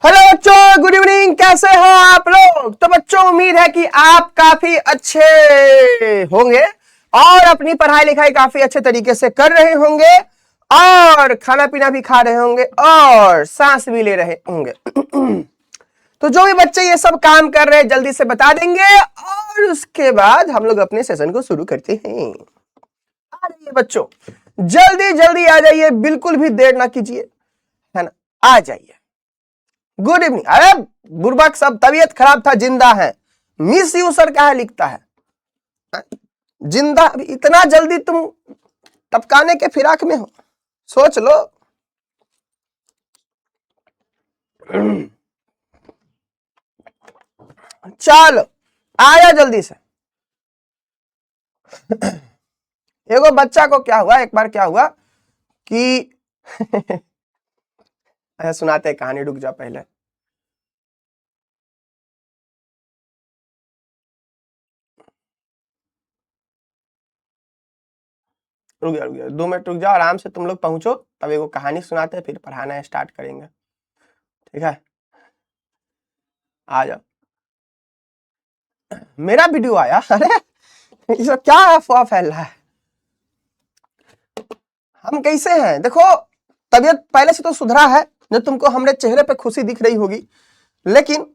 Hello बच्चों, good evening. कैसे हो आप लोग? तो बच्चों, उम्मीद है कि आप काफी अच्छे होंगे और अपनी पढ़ाई लिखाई काफी अच्छे तरीके से कर रहे होंगे और खाना पीना भी खा रहे होंगे और सांस भी ले रहे होंगे। तो जो भी बच्चे ये सब काम कर रहे हैं जल्दी से बता देंगे और उसके बाद हम लोग अपने सेशन को शुरू करते हैं। आ जाइए बच्चों, जल्दी जल्दी आ जाइए, बिल्कुल भी देर ना कीजिए, है ना? आ जाइए। Good evening. अरे बुर्बक, सब तबीयत खराब था, जिंदा है। मिस यू सर क्या लिखता है? जिंदा? इतना जल्दी तुम टपकाने के फिराक में हो? सोच लो। चलो आया जल्दी से। एगो बच्चा को क्या हुआ, एक बार क्या हुआ कि अच्छा सुनाते हैं कहानी, रुक जा पहले। रुक जा 2 मिनट रुक जाओ, आराम से तुम लोग पहुंचो, तब एगो कहानी सुनाते हैं, फिर पढ़ाना स्टार्ट करेंगे। ठीक है, आ जाओ। मेरा वीडियो आया? अरे ये सब क्या अफवाह फैल रहा है? हम कैसे हैं? देखो, तबीयत पहले से तो सुधरा है, जो तुमको हमारे चेहरे पे खुशी दिख रही होगी, लेकिन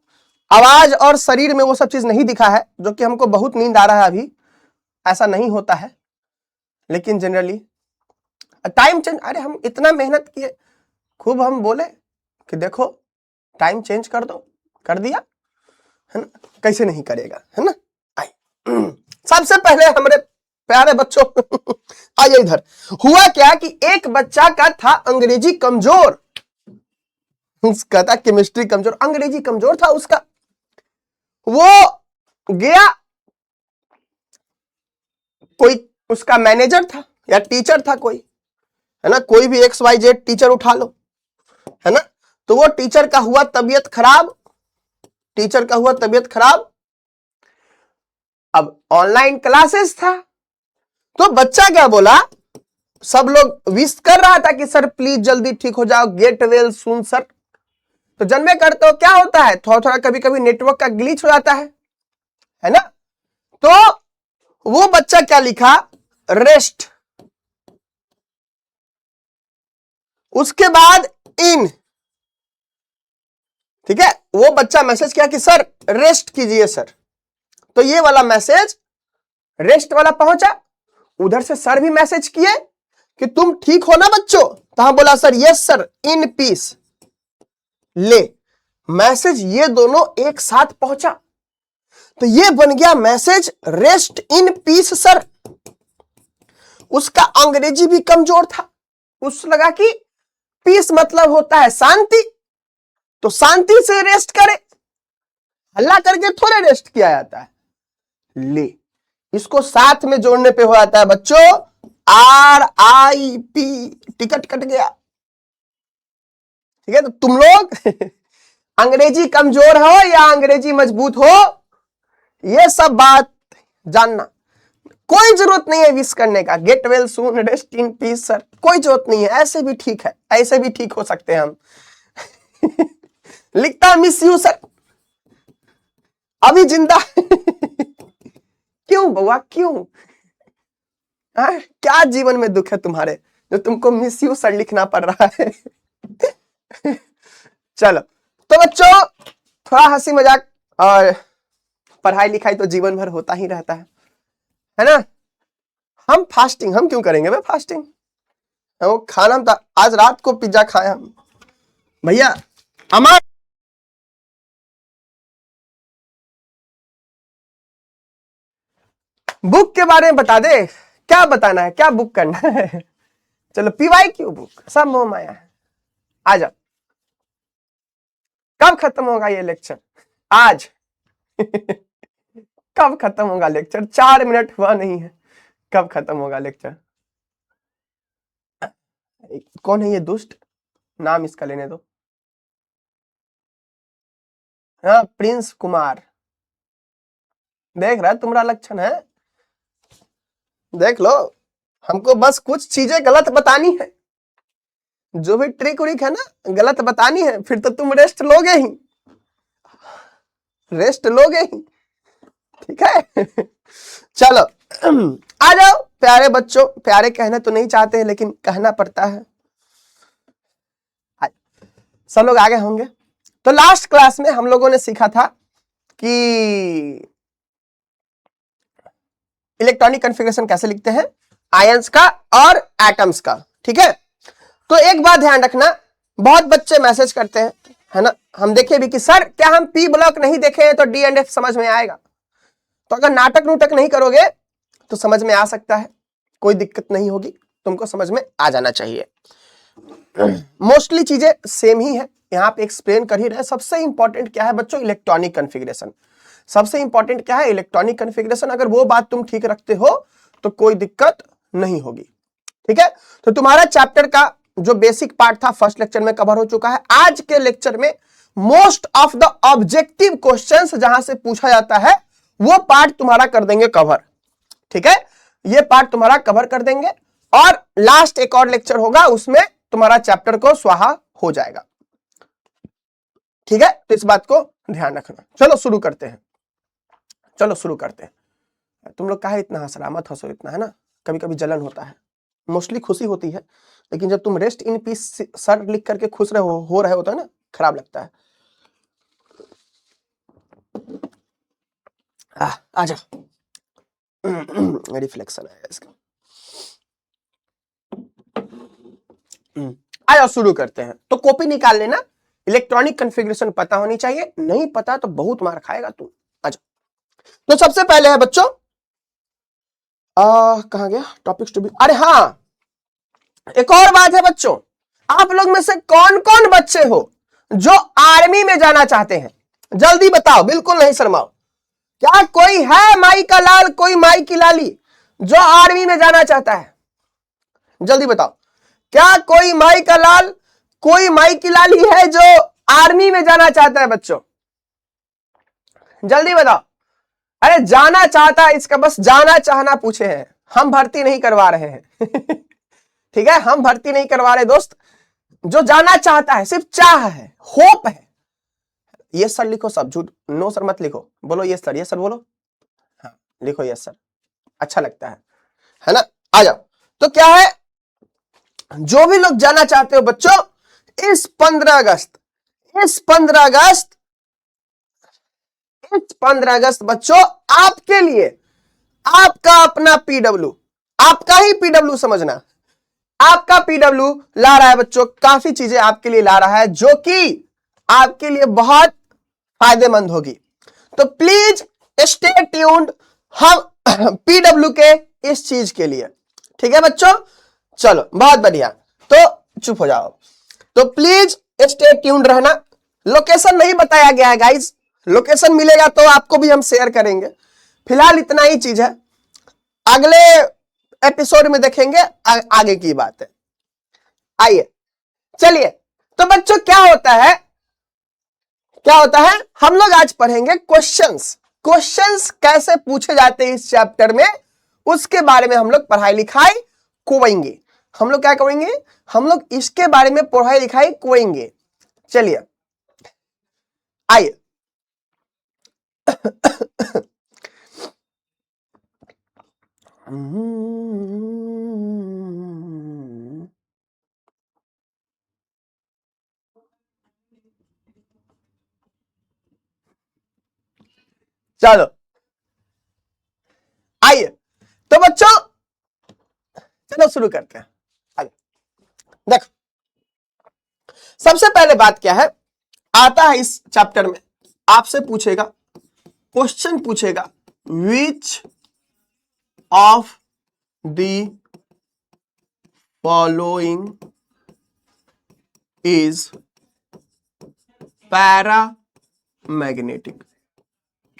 आवाज और शरीर में वो सब चीज नहीं दिखा है, जो कि हमको बहुत नींद आ रहा है अभी। ऐसा नहीं होता है, लेकिन जनरली टाइम चेंज। अरे हम इतना मेहनत किए, खूब हम बोले कि देखो टाइम चेंज कर दो, कर दिया, है ना? कैसे नहीं करेगा, है ना? आई सबसे पहले हमारे प्यारे बच्चों आइए इधर। हुआ क्या कि एक बच्चा का था अंग्रेजी कमजोर, उसका था केमिस्ट्री कमजोर, अंग्रेजी कमजोर था उसका। वो गया, कोई उसका मैनेजर था या टीचर था कोई, है ना? कोई भी XYZ टीचर उठा लो, है ना? तो वो टीचर का हुआ तबीयत खराब, टीचर का हुआ तबीयत खराब। अब ऑनलाइन क्लासेस था, तो बच्चा क्या बोला, सब लोग विश कर रहा था कि सर प्लीज जल्दी ठीक हो जाओ, गेट वेल सून सर। तो जन्मे करते हो क्या होता है, थोड़ा थोड़ा कभी कभी नेटवर्क का ग्लिच हो जाता है ना? तो वो बच्चा क्या लिखा, रेस्ट, उसके बाद इन। ठीक है, वो बच्चा मैसेज किया कि सर रेस्ट कीजिए सर। तो ये वाला मैसेज रेस्ट वाला पहुंचा, उधर से सर भी मैसेज किए कि तुम ठीक हो ना बच्चों? तो हम बोला sir yes sir, in peace. ले मैसेज ये दोनों एक साथ पहुंचा, तो ये बन गया message rest in peace sir. उसका अंग्रेजी भी कमजोर था, उसको लगा कि पीस मतलब होता है शांति, तो शांति से रेस्ट करे, हल्ला करके थोड़े रेस्ट किया जाता है। ले इसको साथ में जोड़ने पे हो जाता है बच्चों RIP, टिकट कट गया। ठीक है, तो तुम लोग अंग्रेजी कमजोर हो या अंग्रेजी मजबूत हो, ये सब बात जानना। कोई जरूरत नहीं है विश करने का, get well soon, rest in peace sir, कोई जरूरत नहीं है, ऐसे भी ठीक है, ऐसे भी ठीक हो सकते हैं हम। लिखता मिस यू सर, अभी जिंदा। क्यों बउआ क्यों? क्या जीवन में दुख है तुम्हारे जो तुमको मिस यू सर लिखना पड़ रहा है? चलो तो बच्चों, थोड़ा हंसी मजाक और पढ़ाई लिखाई तो जीवन भर होता ही रहता है ना? हम फास्टिंग हम क्यों करेंगे भाई फास्टिंग? वो खाना हम आज रात को पिज्जा खाए हम भैया। हमारे बुक के बारे में बता दे, क्या बताना है, क्या बुक करना है? चलो PYQ बुक, सब मोह माया है। आ जाओ। कब खत्म होगा ये लेक्चर? आज। कब खत्म होगा लेक्चर? 4 मिनट हुआ नहीं है, कब खत्म होगा लेक्चर? कौन है ये दुष्ट? नाम इसका लेने दो। हाँ, प्रिंस कुमार। देख रहा है तुम्हारा लक्षण है, देख लो। हमको बस कुछ चीजें गलत बतानी है, जो भी ट्रिक उरिक है ना गलत बतानी है, फिर तो तुम रेस्ट लोगे ही, रेस्ट लोगे ही, ठीक है। चलो आ जाओ प्यारे बच्चों, प्यारे कहना तो नहीं चाहते हैं लेकिन कहना पड़ता है। सब लोग आगे होंगे। तो लास्ट क्लास में हम लोगों ने सीखा था कि इलेक्ट्रॉनिक कॉन्फ़िगरेशन कैसे लिखते हैं, आयंस का और एटम्स का, ठीक है। तो एक बात ध्यान रखना, बहुत बच्चे मैसेज करते हैं, है ना, हम देखे भी कि सर क्या हम पी ब्लॉक नहीं देखे हैं तो डी एंड एफ समझ में आएगा। तो अगर नाटक नूटक नहीं करोगे तो समझ में आ सकता है, कोई दिक्कत नहीं होगी, तुमको समझ में आ जाना चाहिए। मोस्टली चीजें सेम ही है, यहां पे एक्सप्लेन कर ही रहे। सबसे इंपॉर्टेंट क्या है बच्चों, इलेक्ट्रॉनिक कॉन्फ़िगरेशन। सबसे इंपॉर्टेंट क्या है, इलेक्ट्रॉनिक कॉन्फ़िगरेशन। अगर वो बात तुम ठीक रखते हो तो कोई दिक्कत नहीं होगी, ठीक है। तो तुम्हारा चैप्टर का जो बेसिक पार्ट था फर्स्ट लेक्चर में कवर हो चुका है। आज के लेक्चर में most of the objective questions जहां से पूछा जाता है वो पार्ट तुम्हारा कर देंगे कवर, ठीक है। ये पार्ट तुम्हारा कवर कर देंगे और लास्ट एक और लेक्चर होगा, उसमें तुम्हारा चैप्टर को स्वाहा हो जाएगा, ठीक है। तो इस बात को ध्यान रखना। चलो शुरू करते हैं, चलो शुरू करते हैं। तुम लोग काहे इतना हंस रहा, मत हंसो इतना, है ना, कभी कभी जलन होता है, मोस्टली खुशी होती है, लेकिन जब तुम रेस्ट इन पीस सर लिख करके खुश हो रहे होते है ना, खराब लगता है। आ जाओ, रिफ्लेक्शन है इसका। आ जाओ शुरू करते हैं। तो कॉपी निकाल लेना, इलेक्ट्रॉनिक कॉन्फ़िगरेशन पता होनी चाहिए, नहीं पता तो बहुत मार खाएगा तू। आ जाओ। तो सबसे पहले है बच्चों, कहां गया टॉपिक्स टू बी, अरे हाँ, एक और बात है बच्चों, आप लोग में से कौन कौन बच्चे हो जो आर्मी में जाना चाहते हैं, जल्दी बताओ, बिल्कुल नहीं शर्माओ। क्या कोई है माई का लाल, कोई माई की लाली जो आर्मी में जाना चाहता है, जल्दी बताओ। क्या कोई माई का लाल, कोई माई की लाली है जो आर्मी में जाना चाहता है बच्चों, जल्दी बताओ। अरे जाना चाहता है, इसका बस जाना चाहना पूछे हैं, हम भर्ती नहीं करवा रहे हैं। ठीक है, हम भर्ती नहीं करवा रहे दोस्त, जो जाना चाहता है, सिर्फ चाह है, होप है। ये सर लिखो, सब झूठ, नो सर मत लिखो, बोलो ये सर, ये सर बोलो, हाँ लिखो ये सर, अच्छा लगता है ना। आ जाओ। तो क्या है, जो भी लोग जाना चाहते हो बच्चों, इस 15 अगस्त, इस 15 अगस्त, इस 15 अगस्त बच्चों आपके लिए आपका अपना पीडब्ल्यू, आपका ही पीडब्ल्यू समझना, आपका पीडब्ल्यू ला रहा है बच्चों, काफी चीजें आपके लिए ला रहा है जो कि आपके लिए बहुत फायदेमंद होगी। तो प्लीज स्टे ट्यून्ड हम पीडब्ल्यू के इस चीज के लिए, ठीक है बच्चों। चलो बहुत बढ़िया, तो चुप हो जाओ, तो प्लीज स्टे ट्यून्ड रहना। लोकेशन नहीं बताया गया है गाइस, लोकेशन मिलेगा तो आपको भी हम शेयर करेंगे। फिलहाल इतना ही चीज है, अगले एपिसोड में देखेंगे आगे की बात है। आइए चलिए, तो बच्चों क्या होता है, क्या होता है, हम लोग आज पढ़ेंगे क्वेश्चंस। क्वेश्चंस कैसे पूछे जाते हैं इस चैप्टर में, उसके बारे में हम लोग पढ़ाई लिखाई करेंगे। हम लोग क्या करेंगे, हम लोग इसके बारे में पढ़ाई लिखाई करेंगे। चलिए आइए। चलो आइए, तो बच्चों चलो शुरू करते हैं। आइए देखो, सबसे पहले बात क्या है, आता है इस चैप्टर में आपसे पूछेगा, क्वेश्चन पूछेगा, विच of the following is paramagnetic.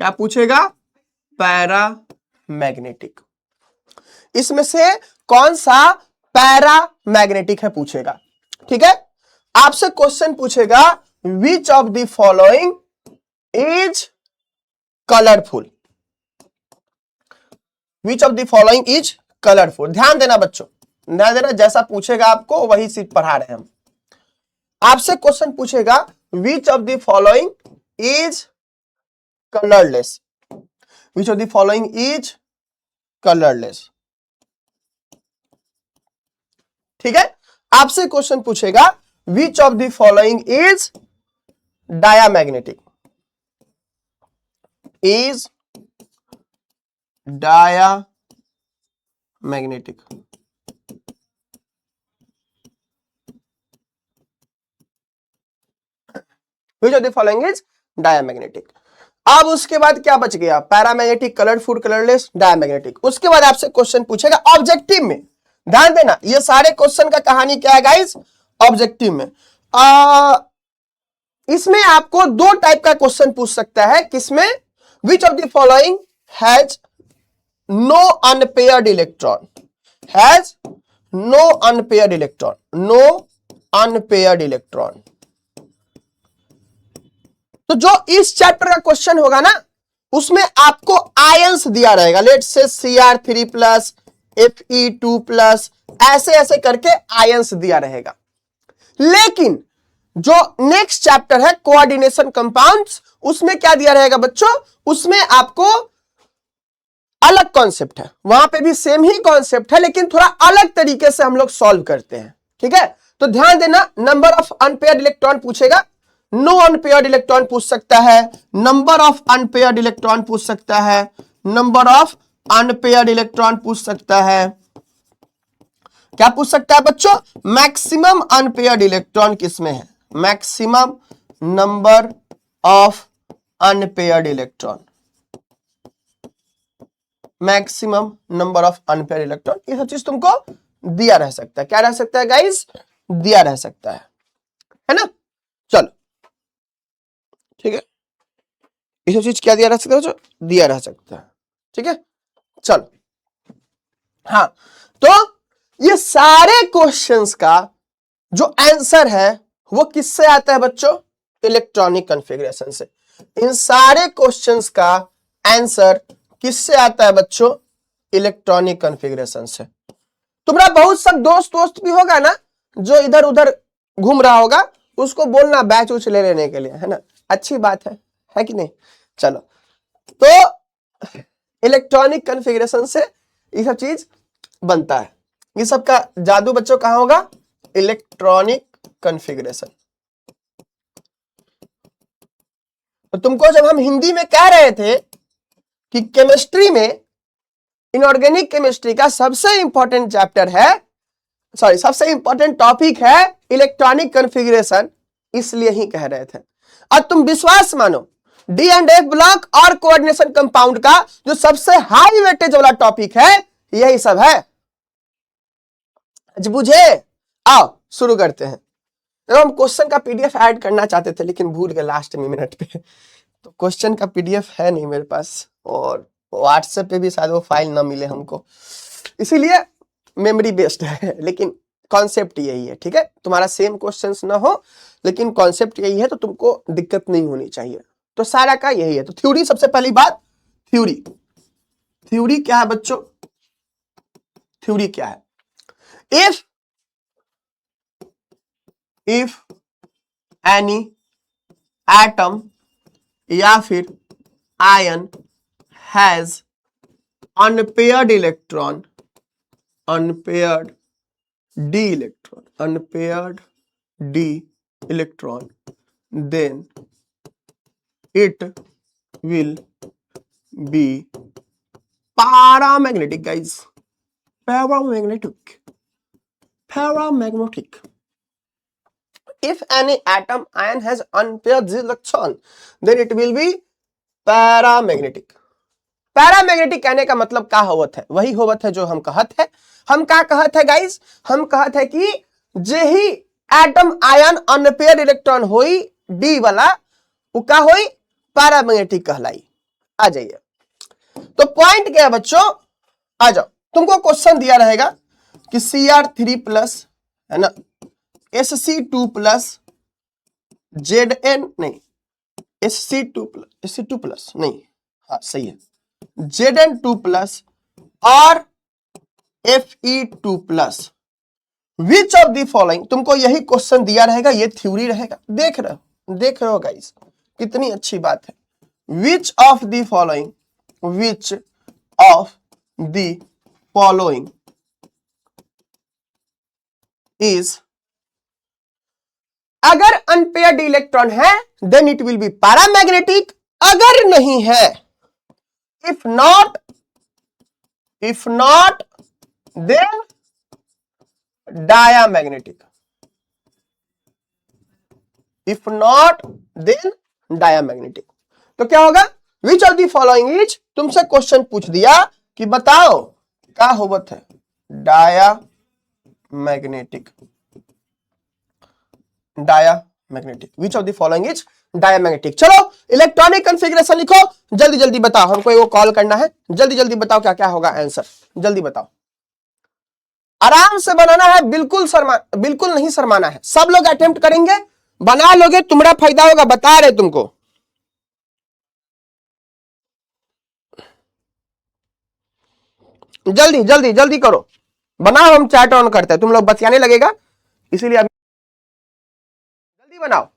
क्या पूछेगा, पैरामैग्नेटिक, इसमें से कौन सा पैरामैग्नेटिक है पूछेगा, ठीक है। आपसे क्वेश्चन पूछेगा, विच of the following is colourful, which of the following is colourful. ध्यान देना बच्चों, ध्यान देना, जैसा पूछेगा आपको वही सिर्फ पढ़ा रहे हैं हम, आपसे क्वेश्चन पूछेगा विच of the following is colourless, which of the following is colourless. ठीक है, आपसे क्वेश्चन पूछेगा विच of the following is diamagnetic, is diamagnetic. Which of the following is diamagnetic. अब उसके बाद क्या बच गया, पैरामैग्नेटिक, कलरफुल, कलरलेस, डायामैग्नेटिक। उसके बाद आपसे क्वेश्चन पूछेगा ऑब्जेक्टिव में, ध्यान देना ये सारे क्वेश्चन का कहानी क्या है गाइस, ऑब्जेक्टिव में। इसमें आपको दो टाइप का क्वेश्चन पूछ सकता है, किसमें, which of the following has no unpaired electron, has no unpaired electron, no unpaired electron. तो जो इस चैप्टर का क्वेश्चन होगा ना, उसमें आपको आयंस दिया रहेगा, let's say Cr3 plus, Fe2 plus, ऐसे ऐसे करके आयंस दिया रहेगा। लेकिन जो नेक्स्ट चैप्टर है कोऑर्डिनेशन कंपाउंड्स, उसमें क्या दिया रहेगा बच्चों, उसमें आपको अलग कॉन्सेप्ट है, वहां पे भी सेम ही कॉन्सेप्ट है लेकिन थोड़ा अलग तरीके से हम लोग सॉल्व करते हैं। ठीक है, तो ध्यान देना, नंबर ऑफ अनपेयर्ड इलेक्ट्रॉन पूछेगा, नो अनपेयर्ड इलेक्ट्रॉन पूछ सकता है, नंबर ऑफ अनपेयर्ड इलेक्ट्रॉन पूछ सकता है, नंबर ऑफ अनपेयर्ड इलेक्ट्रॉन पूछ सकता है, क्या पूछ सकता है बच्चों, मैक्सिमम अनपेयर्ड इलेक्ट्रॉन किसमें है, maximum number of unpaired electron, maximum number of unpaired electron. ये सब चीज तुमको दिया रह सकता है, क्या रह सकता है गाइस, दिया रह सकता है ना। चलो ठीक है, ये सब चीज क्या दिया रह सकता है, जो दिया रह सकता है। ठीक है, चलो हाँ, तो ये सारे क्वेश्चंस का जो आंसर है वो किससे आता है बच्चों, इलेक्ट्रॉनिक कॉन्फ़िगरेशन से। इन सारे क्वेश्चंस का आंसर किससे आता है बच्चों, इलेक्ट्रॉनिक कॉन्फ़िगरेशन से। तुम्हारा बहुत सब दोस्त भी होगा ना जो इधर उधर घूम रहा होगा, उसको बोलना बैच उच ले लेने के लिए, है ना, अच्छी बात है कि नहीं। चलो, तो इलेक्ट्रॉनिक कॉन्फ़िगरेशन से ये सब चीज बनता है, ये सब का जादू बच्चों कहां होगा, इलेक्ट्रॉनिक कॉन्फ़िगरेशन। तो तुमको जब हम हिंदी में कह रहे थे कि केमिस्ट्री में, इनऑर्गेनिक केमिस्ट्री का सबसे इंपॉर्टेंट चैप्टर है, सॉरी सबसे इंपॉर्टेंट टॉपिक है इलेक्ट्रॉनिक कॉन्फ़िगरेशन, इसलिए ही कह रहे थे। और तुम विश्वास मानो, डी एंड एफ ब्लॉक और कोऑर्डिनेशन कंपाउंड का जो सबसे हाई वेटेज वाला टॉपिक है यही सब है। बुझे, आओ शुरू करते हैं। तो हम क्वेश्चन का पीडीएफ ऐड करना चाहते थे लेकिन भूल गए लास्ट में मिनट पे, तो क्वेश्चन का पीडीएफ है नहीं मेरे पास, और व्हाट्सएप पे भी शायद वो फाइल ना मिले हमको, इसीलिए मेमोरी बेस्ड है, लेकिन कॉन्सेप्ट यही है। ठीक है, तुम्हारा सेम क्वेश्चंस ना हो लेकिन कॉन्सेप्ट यही है, तो तुमको दिक्कत नहीं होनी चाहिए। तो सारा का यही है। तो थ्योरी, सबसे पहली बात थ्योरी क्या है बच्चों, थ्योरी क्या है, इफ एनी एटम या फिर ion has unpaired electron, unpaired d electron, then it will be paramagnetic guys, paramagnetic। If any atom ion has unpaired electron then it will be paramagnetic। Paramagnetic कहने का मतलब क्या होवत है, वही होवत है जो हम कहत है। हम क्या कहत है गाइस, हम कहत है कि जे ही एटम आयन अनपेयर्ड इलेक्ट्रॉन होई डी वाला, वो क्या होई, पैरामैग्नेटिक कहलाई। आ जाइए, तो पॉइंट क्या है बच्चों, आ जाओ। तुमको क्वेश्चन दिया रहेगा कि Cr3 प्लस है ना, Sc2 प्लस Zn नहीं, Sc2 प्लस नहीं, हाँ सही है, Zn2 प्लस और Fe2 plus which of the following, तुमको यही क्वेश्चन दिया रहेगा, ये थ्योरी रहेगा, देख रहे हो गाइस, कितनी अच्छी बात है। Which of the following, which of the following is, अगर अनपेयर्ड इलेक्ट्रॉन है then it will be paramagnetic, अगर नहीं है, if not then diamagnetic, if not then diamagnetic. तो क्या होगा, which of the following is, तुमसे क्वेश्चन पूछ दिया कि बताओ क्या होवत है, diamagnetic, diamagnetic, which of the following is diamagnetic. चलो इलेक्ट्रॉनिक कॉन्फ़िगरेशन लिखो, जल्दी जल्दी बताओ, हमको वो कॉल करना है, जल्दी जल्दी बताओ क्या क्या होगा आंसर, जल्दी बताओ, आराम से बनाना है, बिल्कुल नहीं शर्माना है, सब लोग अटेम्प्ट करेंगे, बना लोगे, तुम्हारा फायदा होगा, बता रहे तुमको। जल्दी जल्दी जल्दी करो, बनाओ, हम चैट ऑन करते हैं, तुम लोग बतियाने लगेगा, इसीलिए अभी जल्दी बनाओ।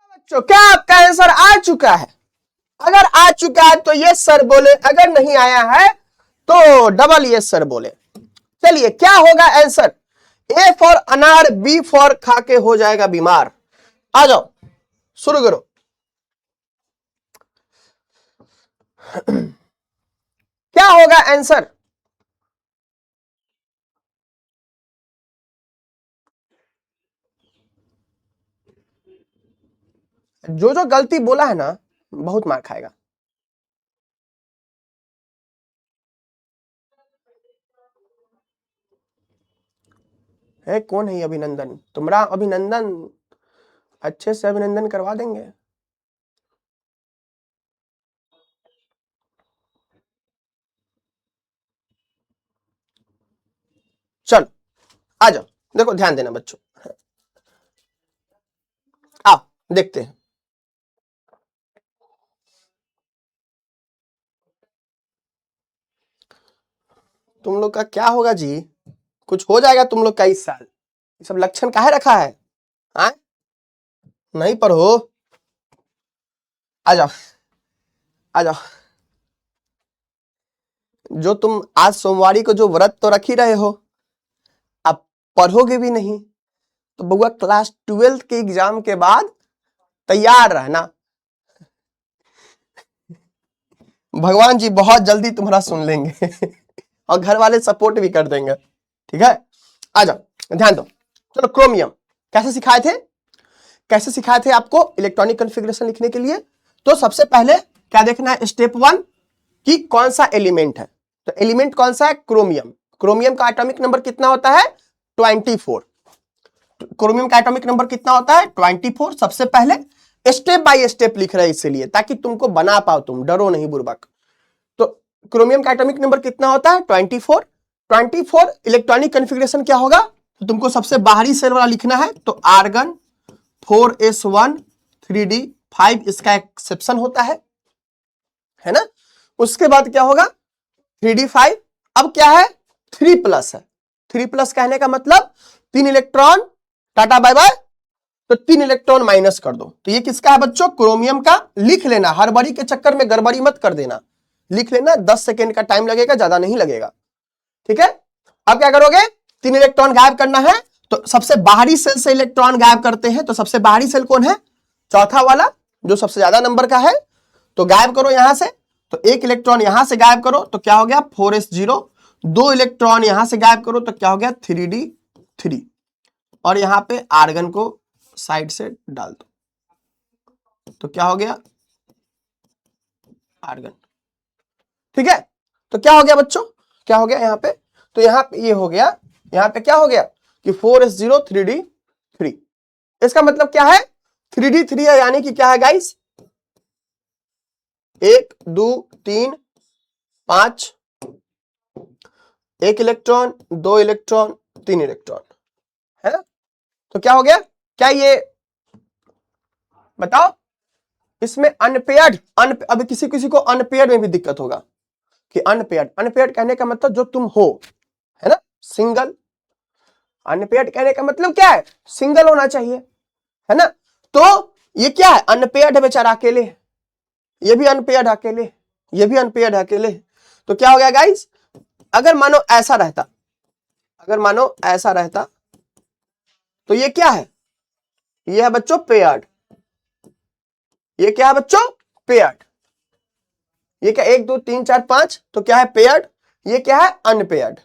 बच्चों क्या आपका आंसर आ चुका है? अगर आ चुका है तो ये सर बोले, अगर नहीं आया है तो डबल ये सर बोले। चलिए क्या होगा आंसर, ए फॉर अनार, बी फॉर खाके हो जाएगा बीमार। आ जाओ शुरू करो। क्या होगा आंसर, जो जो गलती बोला है ना बहुत मार खाएगा। है कौन है अभिनंदन, तुम्हारा अभिनंदन, अच्छे से अभिनंदन करवा देंगे। चलो आ जाओ, देखो ध्यान देना बच्चों, आओ देखते हैं। तुम लोग का क्या होगा जी, कुछ हो जाएगा तुम लोग का इस साल, ये सब लक्षण काहे रखा है, हाँ नहीं पढ़ो, आ जाओ आ जाओ। जो तुम आज सोमवारी को जो व्रत तो रख ही रहे हो, अब पढ़ोगे भी नहीं तो बउआ क्लास 12 के एग्जाम के बाद तैयार रहना, भगवान जी बहुत जल्दी तुम्हारा सुन लेंगे और घर वाले सपोर्ट भी कर देंगे, ठीक है। आ जाओ ध्यान दो, चलो क्रोमियम कैसे सिखाए थे आपको इलेक्ट्रॉनिक कॉन्फ़िगरेशन लिखने के लिए। तो सबसे पहले क्या देखना है, स्टेप 1 कि कौन सा एलिमेंट है, तो एलिमेंट कौन सा है, क्रोमियम। क्रोमियम का एटॉमिक नंबर कितना होता है, 24। क्रोमियम का एटॉमिक नंबर कितना होता है, 24। सबसे पहले स्टेप बाय स्टेप लिख रहे हैं इसलिए ताकि तुमको बना पाओ, तुम डरो नहीं बुर्बक। तो क्रोमियम का एटॉमिक नंबर कितना होता है, 24। 24 इलेक्ट्रॉनिक कॉन्फ़िगरेशन क्या होगा, तो तुमको सबसे बाहरी सेल वाला लिखना है, तो आर्गन 4s1 3d5, इसका एक्सेप्शन होता है ना। उसके बाद क्या होगा 3d5, अब क्या है 3+ है, 3+ कहने का मतलब 3 इलेक्ट्रॉन, टाटा बाय बाय, तो 3 इलेक्ट्रॉन माइनस कर दो। तो ये किसका है बच्चों, क्रोमियम का। लिख लेना, हड़बड़ी के चक्कर में गड़बड़ी मत कर देना, लिख लेना, 10 सेकेंड का टाइम लगेगा, ज्यादा नहीं लगेगा, ठीक है। अब क्या करोगे, 3 इलेक्ट्रॉन गायब करना है, तो सबसे बाहरी सेल से इलेक्ट्रॉन गायब करते हैं, तो सबसे बाहरी सेल कौन है, चौथा वाला जो सबसे ज्यादा नंबर का है, तो गायब करो यहां से। तो 1 इलेक्ट्रॉन यहां से गायब करो तो क्या हो गया 4s0, 2 इलेक्ट्रॉन यहां से गायब करो तो क्या हो गया 3d3, और यहां पे आर्गन को साइड से डाल दो। तो क्या हो गया, आर्गन। ठीक है, तो क्या हो गया बच्चों, क्या हो गया यहाँ पे, तो यहाँ पे ये हो गया, यहाँ पे क्या हो गया कि 4s0 3d3। इसका मतलब क्या है, 3d3 है, यानी कि क्या है गाइस, 1 2 3 5, 1 इलेक्ट्रॉन 2 इलेक्ट्रॉन 3 इलेक्ट्रॉन, है ना। तो क्या हो गया, क्या ये बताओ, इसमें अनपेयर्ड, अभी किसी किसी को अनपेयर्ड में भी दिक्कत होगा कि अनपेयर्ड, अनपेयर्ड कहने का मतलब जो तुम हो, है ना, सिंगल। अनपेयर्ड कहने का मतलब क्या है, सिंगल होना चाहिए, है ना। तो ये क्या है, अनपेयर्ड है बेचारा, अकेले, ये भी अनपेयर्ड अकेले, ये भी अनपेयर्ड अकेले। तो क्या हो गया गाइस, अगर मानो ऐसा रहता, अगर मानो ऐसा रहता, तो ये क्या है, ये है बच्चों पेयर्ड, ये क्या है बच्चों, पेयर्ड। ये क्या 1 2 3 4 5, तो क्या है पेयर्ड, ये क्या है अनपेयर्ड।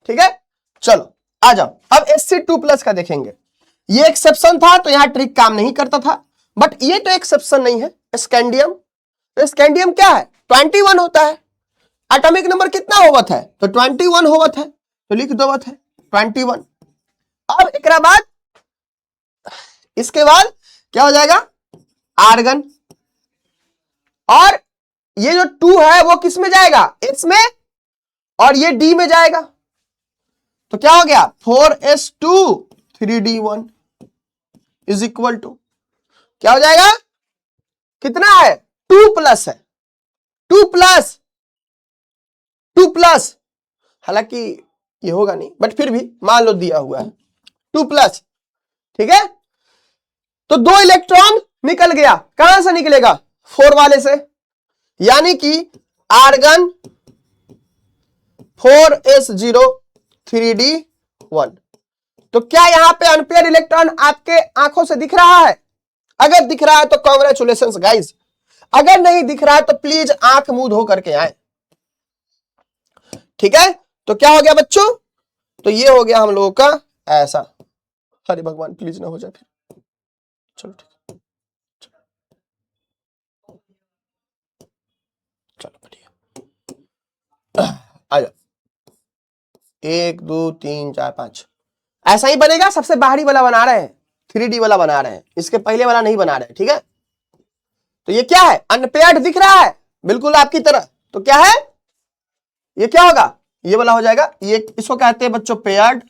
ठीक है, चलो आ जाओ, अब Sc2+ का देखेंगे। ये एक्सेप्शन था तो यहां ट्रिक काम नहीं करता था, बट ये तो एक्सेप्शन नहीं है, स्कैंडियम। तो स्कैंडियम क्या है, 21 होता है, एटॉमिक नंबर कितना होवत है, तो 21 होवत है, तो लिख दो है 21। अब एक बाद, इसके बाद क्या हो जाएगा, आर्गन, और ये जो 2 है वो किस में जाएगा, S में, और ये D में जाएगा। तो क्या हो गया, 4s2 3d1 is equal to क्या हो जाएगा, कितना है, 2+ है, 2+, हालांकि ये होगा नहीं, बट फिर भी मान लो दिया हुआ है 2+। ठीक है, तो 2 इलेक्ट्रॉन निकल गया, कहां से निकलेगा, 4 वाले से, यानी कि आर्गन 4s0 3d1। तो क्या यहां पे अनपेयर इलेक्ट्रॉन आपके आंखों से दिख रहा है, अगर दिख रहा है तो कांग्रेचुलेशंस गाइस, अगर नहीं दिख रहा है तो प्लीज आंख मुंह धो करके आए। ठीक है, तो क्या हो गया बच्चों, तो ये हो गया हम लोगों का ऐसा, हरे भगवान प्लीज ना हो जाए फिर, चलो ठीक, चलो बढ़िया, आ जाओ, 1 2 3 4 5, ऐसा ही बनेगा। सबसे बाहरी वाला बना रहे हैं, 3D वाला बना रहे हैं, इसके पहले वाला नहीं बना रहे, ठीक है। तो ये क्या है, अनपेयर्ड दिख रहा है बिल्कुल आपकी तरह, तो क्या है, ये क्या होगा, ये वाला हो जाएगा, ये इसको कहते हैं बच्चों पेयर्ड,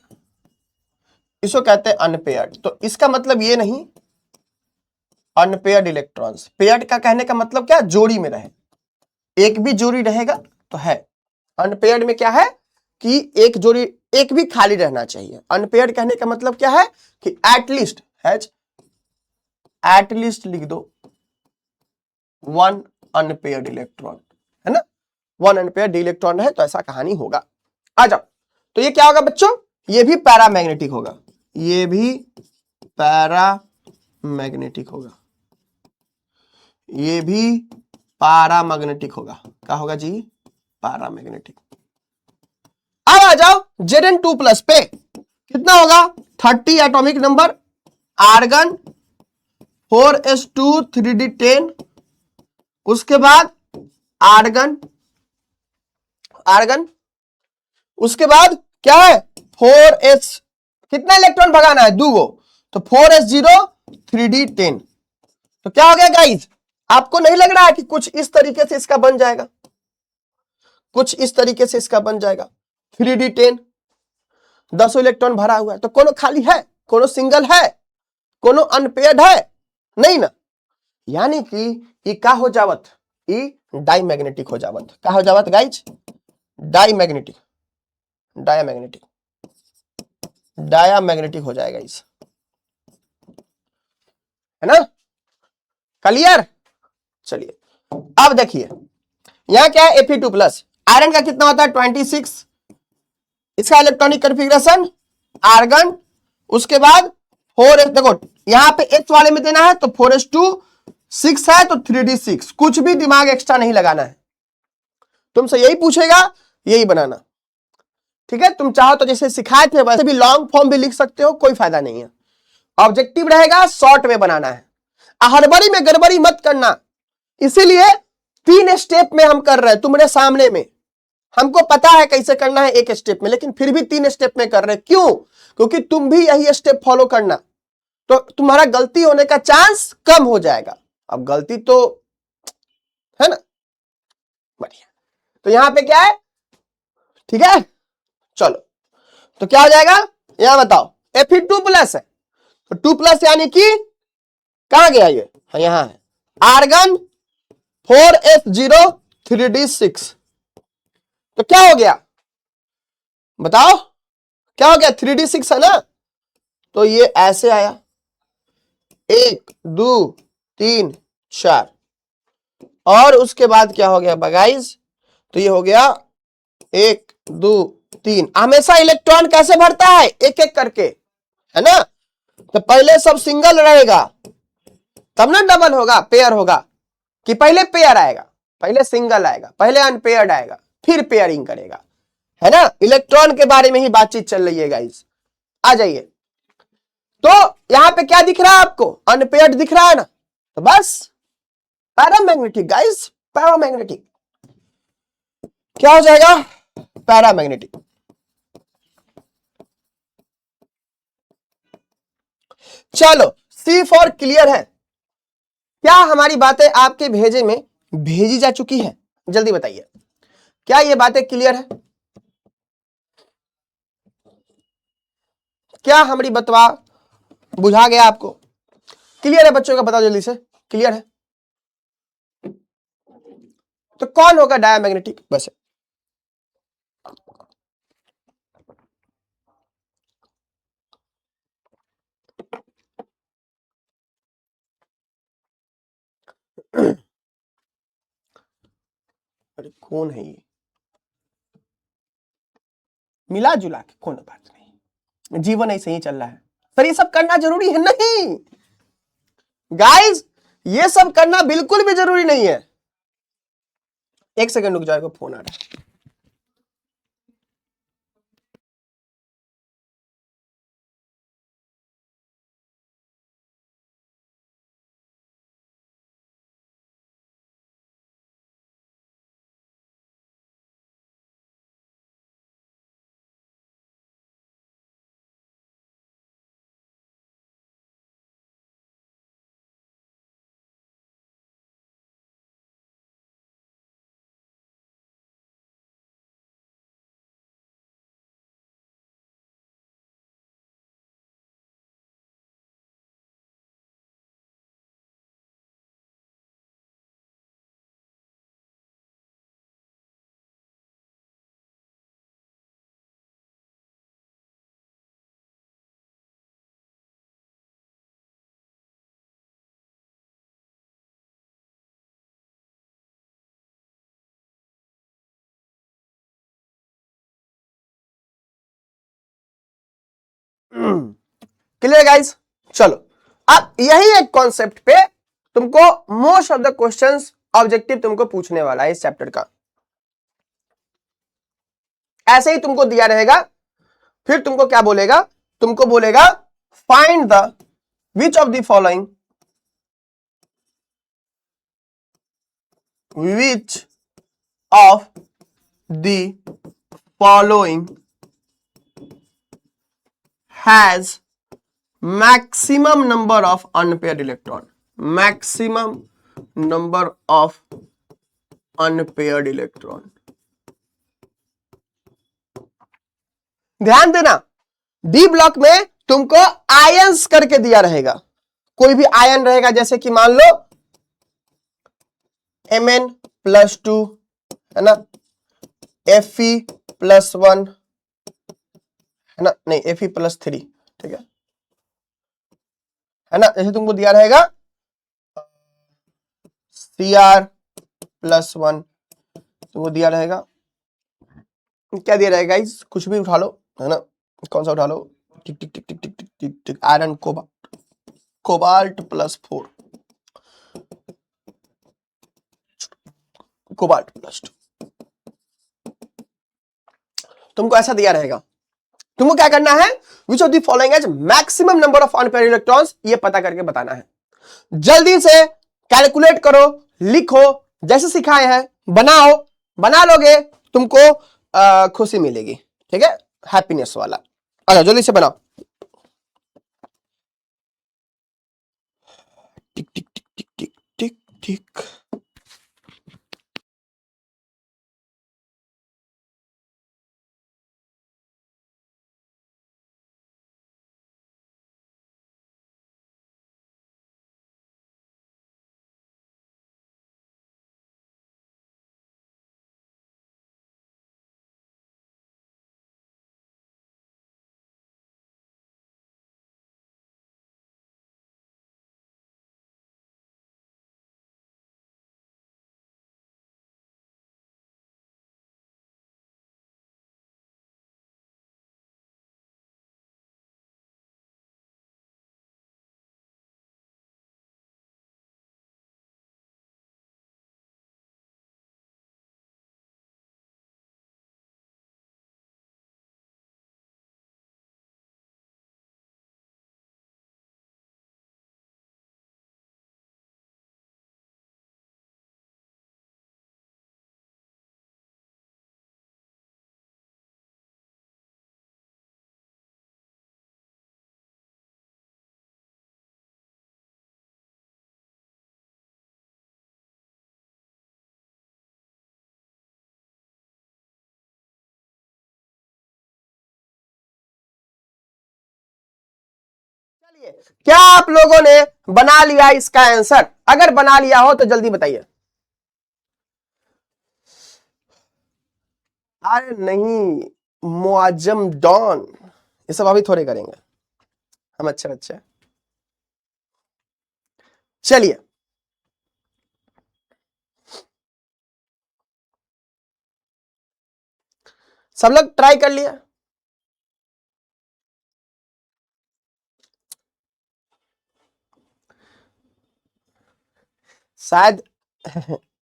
इसको कहते हैं अनपेयर्ड। तो इसका मतलब ये नहीं, अनपेयर्ड इलेक्ट्रॉन्स, पेयर्ड का कहने का मतलब क्या, जोड़ी में रहे, एक भी जोड़ी रहेगा तो है। अनपेयर्ड में क्या है कि एक जोड़ी, एक भी खाली रहना चाहिए। अनपेयर्ड कहने का मतलब क्या है कि एटलीस्ट, एटलीस्ट लिख दो 1 अनपेयर्ड इलेक्ट्रॉन, है ना, 1 अनपेयर्ड इलेक्ट्रॉन है तो ऐसा कहानी होगा। आ जाओ, तो ये क्या होगा बच्चों, ये भी पैरामैग्नेटिक होगा, ये भी पैरामैग्नेटिक होगा, ये भी पैरामैग्नेटिक होगा, क्या होगा जी, पैरामैग्नेटिक। अब आ जाओ Zn2+ पे, कितना होगा, 30 atomic number, argon 4s2 3d10, उसके बाद आर्गन, आर्गन, उसके बाद क्या है 4s, कितना इलेक्ट्रॉन भगाना है, 2 गो, तो 4s0 3d10। तो क्या हो गया गाइस, आपको नहीं लग रहा है कि कुछ इस तरीके से इसका बन जाएगा, कुछ इस तरीके से इसका बन जाएगा, 3d10, 10 इलेक्ट्रॉन भरा हुआ है, तो कोनो खाली है, कोनो सिंगल है, कोनो अनपेयर्ड है, नहीं ना, यानी कि ये क्या हो जावत, ये डाईमैग्नेटिक हो जावत, क्या हो जावत गाइज, डाईमैग्नेटिक, डायामैग्नेटिक, डायामैग्नेटिक हो जाएगा इस, है ना, क्लियर। चलिए अब देखिए, यहां क्या है Fe2+, आयरन का कितना होता है 26, इसका इलेक्ट्रॉनिक कॉन्फ़िगरेशन आर्गन, उसके बाद 4s, देखो यहां पे H वाले में देना है तो 4s2 6 है तो 3d6, कुछ भी दिमाग एक्स्ट्रा नहीं लगाना है, तुमसे यही पूछेगा यही बनाना, ठीक है। तुम चाहो तो जैसे सिखाए थे वैसे भी लॉन्ग फॉर्म भी लिख सकते हो, कोई फायदा नहीं है, ऑब्जेक्टिव रहेगा शॉर्ट में बनाना है। हड़बड़ी में गड़बड़ी मत करना। इसीलिए 3 स्टेप में हम कर रहे हैं तुम्हारे सामने में। हमको पता है कैसे करना है एक स्टेप में, लेकिन फिर भी 3 स्टेप में कर रहे हैं। क्यों? क्योंकि तुम भी यही स्टेप फॉलो करना, तो तुम्हारा गलती होने का चांस कम हो जाएगा। अब गलती तो है ना, बढ़िया। तो यहां पे क्या है, ठीक है, चलो तो क्या हो जाएगा, यहां बताओ Fe2+ है, तो 2+ यानी कि कहां गया ये, यहां है आर्गन 4s0 3d6। तो क्या हो गया बताओ, क्या हो गया, 3d6 है ना, तो ये ऐसे आया 1 2 3 4, और उसके बाद क्या हो गया गाइस, तो ये हो गया 1 2 3। हमेशा इलेक्ट्रॉन कैसे भरता है, एक एक करके, है ना। तो पहले सब सिंगल रहेगा, तब ना डबल होगा, पेयर होगा, कि पहले पेयर आएगा, पहले सिंगल आएगा, पहले अनपेयर्ड आएगा, फिर पेयरिंग करेगा, है ना। इलेक्ट्रॉन के बारे में ही बातचीत चल रही है गाइस, आ जाइए। तो यहां पे क्या दिख रहा है आपको, अनपेयर्ड दिख रहा है ना, तो बस पैरामैग्नेटिक गाइस, पैरामैग्नेटिक क्या हो जाएगा, पैरामैग्नेटिक। चलो सी फॉर क्लियर है। क्या हमारी बातें आपके भेजे में भेजी जा चुकी है, जल्दी बताइए, क्या ये बातें क्लियर है, क्या हमारी बतवा बुझा गया आपको, क्लियर है बच्चों का, बताओ जल्दी से, क्लियर है। तो कौन होगा डायमैग्नेटिक, बस अरे कौन है ये, मिला जुला के कौन बात नहीं, जीवन ऐसे ही चल रहा है। सर ये सब करना जरूरी है नहीं गाइस, ये सब करना बिल्कुल भी जरूरी नहीं है। एक सेकंड रुक जाएगा, फोन आ रहा है। क्लियर गाइस, चलो अब यही एक कॉन्सेप्ट पे तुमको most of the questions objective तुमको पूछने वाला है इस चैप्टर का। ऐसे ही तुमको दिया रहेगा, फिर तुमको क्या बोलेगा, तुमको बोलेगा find the which of the following, which of the following has maximum number of unpaired electron, maximum number of unpaired electron। ध्यान देना, डी ब्लॉक में तुमको आयंस करके दिया रहेगा, कोई भी आयन रहेगा, जैसे कि मान लो Mn+2 है ना, Fe+1 है ना, नहीं Fe+3, ठीक है ना, जैसे तुमको दिया रहेगा Cr+1, तुमको दिया रहेगा, क्या दिया रहेगा गाइस, कुछ भी उठा लो, है ना, कौन सा उठा लो, टिक टिक टिक टिक टिक टिक टिक टिक, आयरन कोबाल्ट +4, कोबाल्ट+2, तुमको ऐसा दिया रहेगा। तुमको क्या करना है, which of the following has maximum number of unpaired electrons, ये पता करके बताना है। जल्दी से कैलकुलेट करो, लिखो, जैसे सिखाए हैं बनाओ, बना लोगे तुमको खुशी मिलेगी, ठीक है, हैप्पीनेस वाला। अच्छा जल्दी से बनाओ। टिक टिक टिक टिक टिक टिक टिक। चलिए, क्या आप लोगों ने बना लिया इसका आंसर? अगर बना लिया हो तो जल्दी बताइए। अरे नहीं, मुआजम डॉन ये सब अभी थोड़े करेंगे, हम अच्छे बच्चे। चलिए सब लोग ट्राई कर लिया? शायद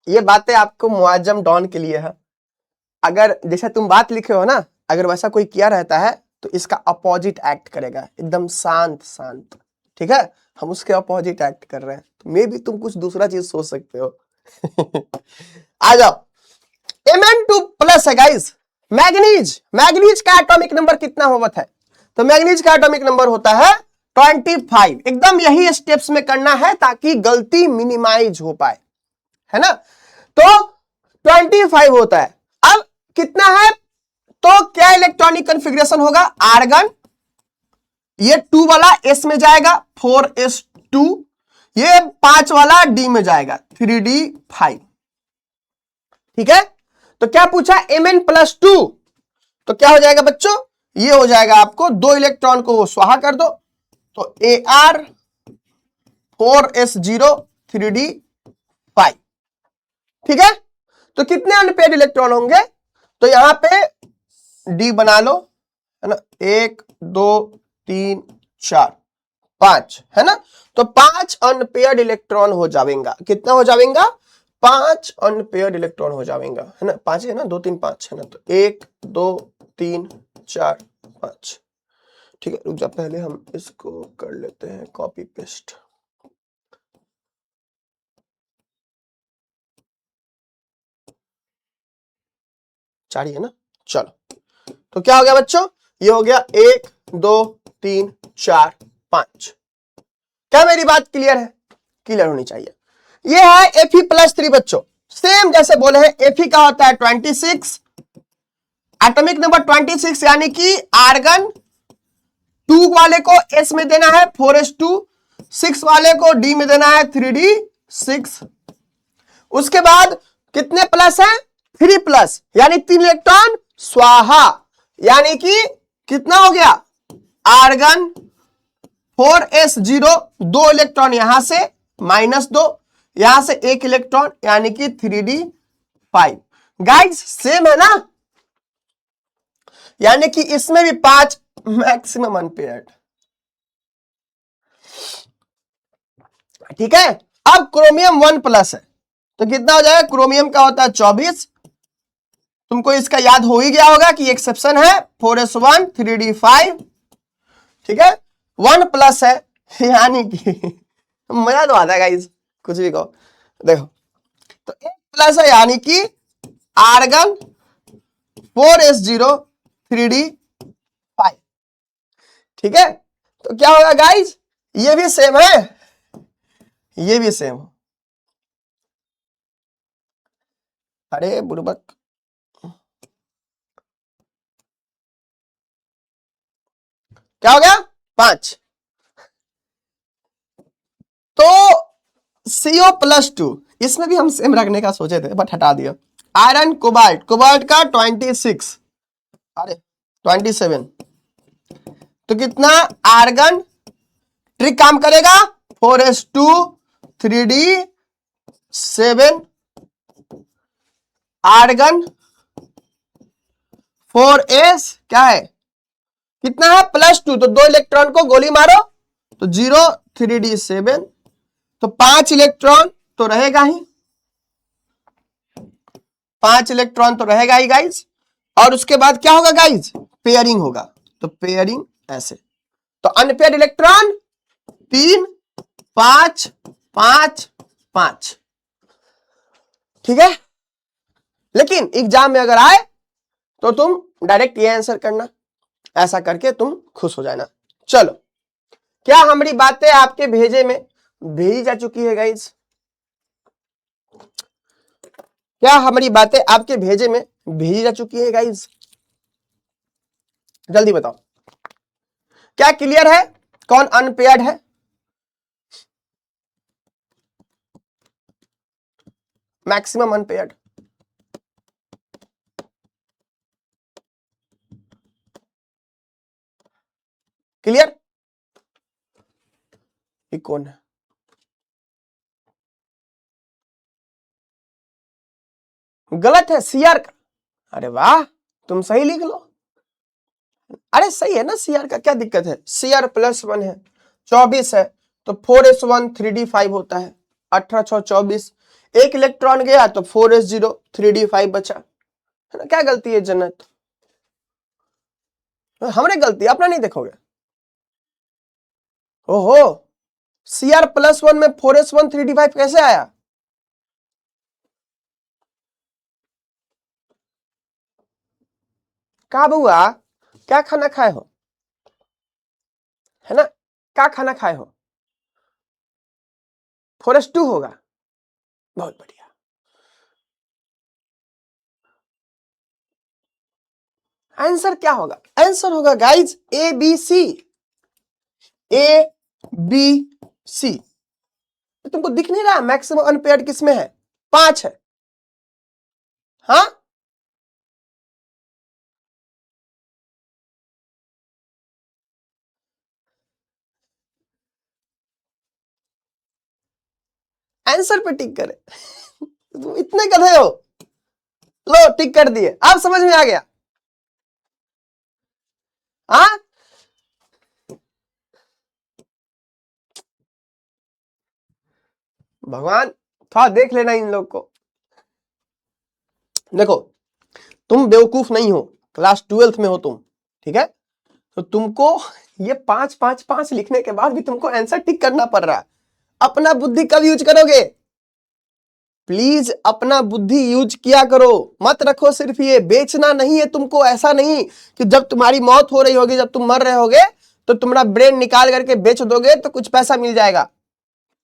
ये बातें आपको मुआजम डॉन के लिए है। अगर जैसे तुम बात लिखे हो ना, अगर वैसा कोई किया रहता है तो इसका अपोजिट एक्ट करेगा, एकदम शांत शांत, ठीक है। हम उसके अपोजिट एक्ट कर रहे हैं, तो मे भी तुम कुछ दूसरा चीज सोच सकते हो। आ जाओ, Mn2 प्लस है गाइस, मैग्नीज। मैग्नीज का एटॉमिक नंबर कितना होता है? तो मैग्नीज का एटॉमिक नंबर होता है 25। एकदम यही स्टेप्स में करना है ताकि गलती मिनिमाइज हो पाए, है ना। तो 25 होता है। अब कितना है? तो क्या इलेक्ट्रॉनिक कॉन्फ़िगरेशन होगा? आर्गन, ये 2 वाला s में जाएगा 4s2, ये 5 वाला d में जाएगा 3d5, ठीक है। तो क्या पूछा? Mn+2, तो क्या हो जाएगा बच्चों? ये हो जाएगा आपको 2 इलेक्ट्रॉन को स्वाहा कर दो, तो Ar 4s0 3d5, ठीक है। तो कितने अनपेयर्ड इलेक्ट्रॉन होंगे? तो यहां पे डी बना लो, है ना, 1 2 3 4 5, है ना। तो 5 अनपेयर्ड इलेक्ट्रॉन हो जाएगा। कितना हो जाएगा? 5 अनपेयर्ड इलेक्ट्रॉन हो जाएगा, है ना। 5 है ना, 2 3 5 है ना, तो 1 2 3 4 5, ठीक है। रुक जा, पहले हम इसको कर लेते हैं कॉपी पेस्ट। चार ही है ना, चलो। तो क्या हो गया बच्चों? ये हो गया 1 2 3 4 5। क्या मेरी बात क्लियर है? क्लियर होनी चाहिए। ये है Fe+3 बच्चों, सेम जैसे बोले हैं। Fe का होता है 26, एटॉमिक नंबर 26, यानी कि आर्गन 2 वाले को s में देना है 4s2, 6 वाले को d में देना है 3d6। उसके बाद कितने प्लस है? 3 प्लस, यानी 3 इलेक्ट्रॉन स्वाहा, यानी कि कितना हो गया? आर्गन 4s0, 2 इलेक्ट्रॉन यहां से -2, यहां से 1 इलेक्ट्रॉन, यानी कि 3d5। गाइस सेम है ना, यानी कि इसमें भी 5 मैक्सिमम अनपेयर्ड, ठीक है। अब क्रोमियम 1+ है, तो कितना हो जाएगा? क्रोमियम का होता है 24। तुमको इसका याद हो ही गया होगा कि एक्सेप्शन है 4s1 3d5, ठीक है। 1+ है, यानी कि मजा तो आता है गाइस, कुछ भी कहो। देखो तो एक प्लस है यानी कि आर्गन 4s0 3d5, ठीक है। तो क्या होगा गाइस, ये भी सेम है, ये भी सेम। अरे बुड़बक, क्या हो गया 5। तो CO+2 इसमें भी हम सेम रखने का सोचे थे बट हटा दिया। आयरन कोबाल्ट, कोबाल्ट का 26, अरे 27, तो कितना आर्गन ट्रिक काम करेगा 4s2 3d7, आर्गन 4s क्या है, कितना है +2, तो 2 इलेक्ट्रॉन को गोली मारो तो 0 3d7, तो 5 इलेक्ट्रॉन तो रहेगा ही, 5 इलेक्ट्रॉन तो रहेगा ही गाइज। और उसके बाद क्या होगा गाइज, पेयरिंग होगा, तो पेयरिंग ऐसे, तो अनपेयर्ड इलेक्ट्रॉन 3 5 5 5, ठीक है। लेकिन एग्जाम में अगर आए तो तुम डायरेक्ट ये आंसर करना, ऐसा करके तुम खुश हो जाना। चलो, क्या हमारी बातें आपके भेजे में भेजी जा चुकी है गाइज, क्या हमारी बातें आपके भेजे में भेजी जा चुकी है गाइज, जल्दी बताओ, क्या क्लियर है, कौन अनपेयर्ड है, मैक्सिमम अनपेयर्ड, क्लियर, ये कौन है, गलत है सीआर का, अरे वाह तुम सही लिख लो, अरे सही है ना, सीआर का क्या दिक्कत है, सीआर +1 है, 24 है, तो 4s1 3d5 होता है, 18 6 24, एक इलेक्ट्रॉन गया तो 4s0 3d5 बचा, है ना। क्या गलती है जन्नत, हमने गलती अपना नहीं देखोगे, ओहो सीआर +1 में 4s1 3d5 कैसे आया, कहा बुआ क्या खाना खाए हो, है ना, क्या खाना खाए हो, 4s2 होगा, बहुत बढ़िया। आंसर क्या होगा, आंसर होगा गाइज ABC, ABC, तुमको दिख नहीं रहा मैक्सिमम अनपेयर्ड किसमें है, 5 है, हाँ आंसर पे टिक करे तुम इतने गधे हो, लो टिक कर दिए, अब समझ में आ गया, हाँ भगवान थोड़ा देख लेना इन लोग को। देखो तुम बेवकूफ नहीं हो, क्लास 12th में हो तुम, ठीक है, तो तुमको ये 5 5 5 लिखने के बाद भी तुमको आंसर टिक करना पड़ रहा है, अपना बुद्धि कब यूज करोगे, प्लीज अपना बुद्धि यूज किया करो, मत रखो सिर्फ ये, बेचना नहीं है तुमको, ऐसा नहीं कि जब तुम्हारी मौत हो रही होगी, जब तुम मर रहे होगे तो तुम्हारा ब्रेन निकाल करके बेच दोगे तो कुछ पैसा मिल जाएगा,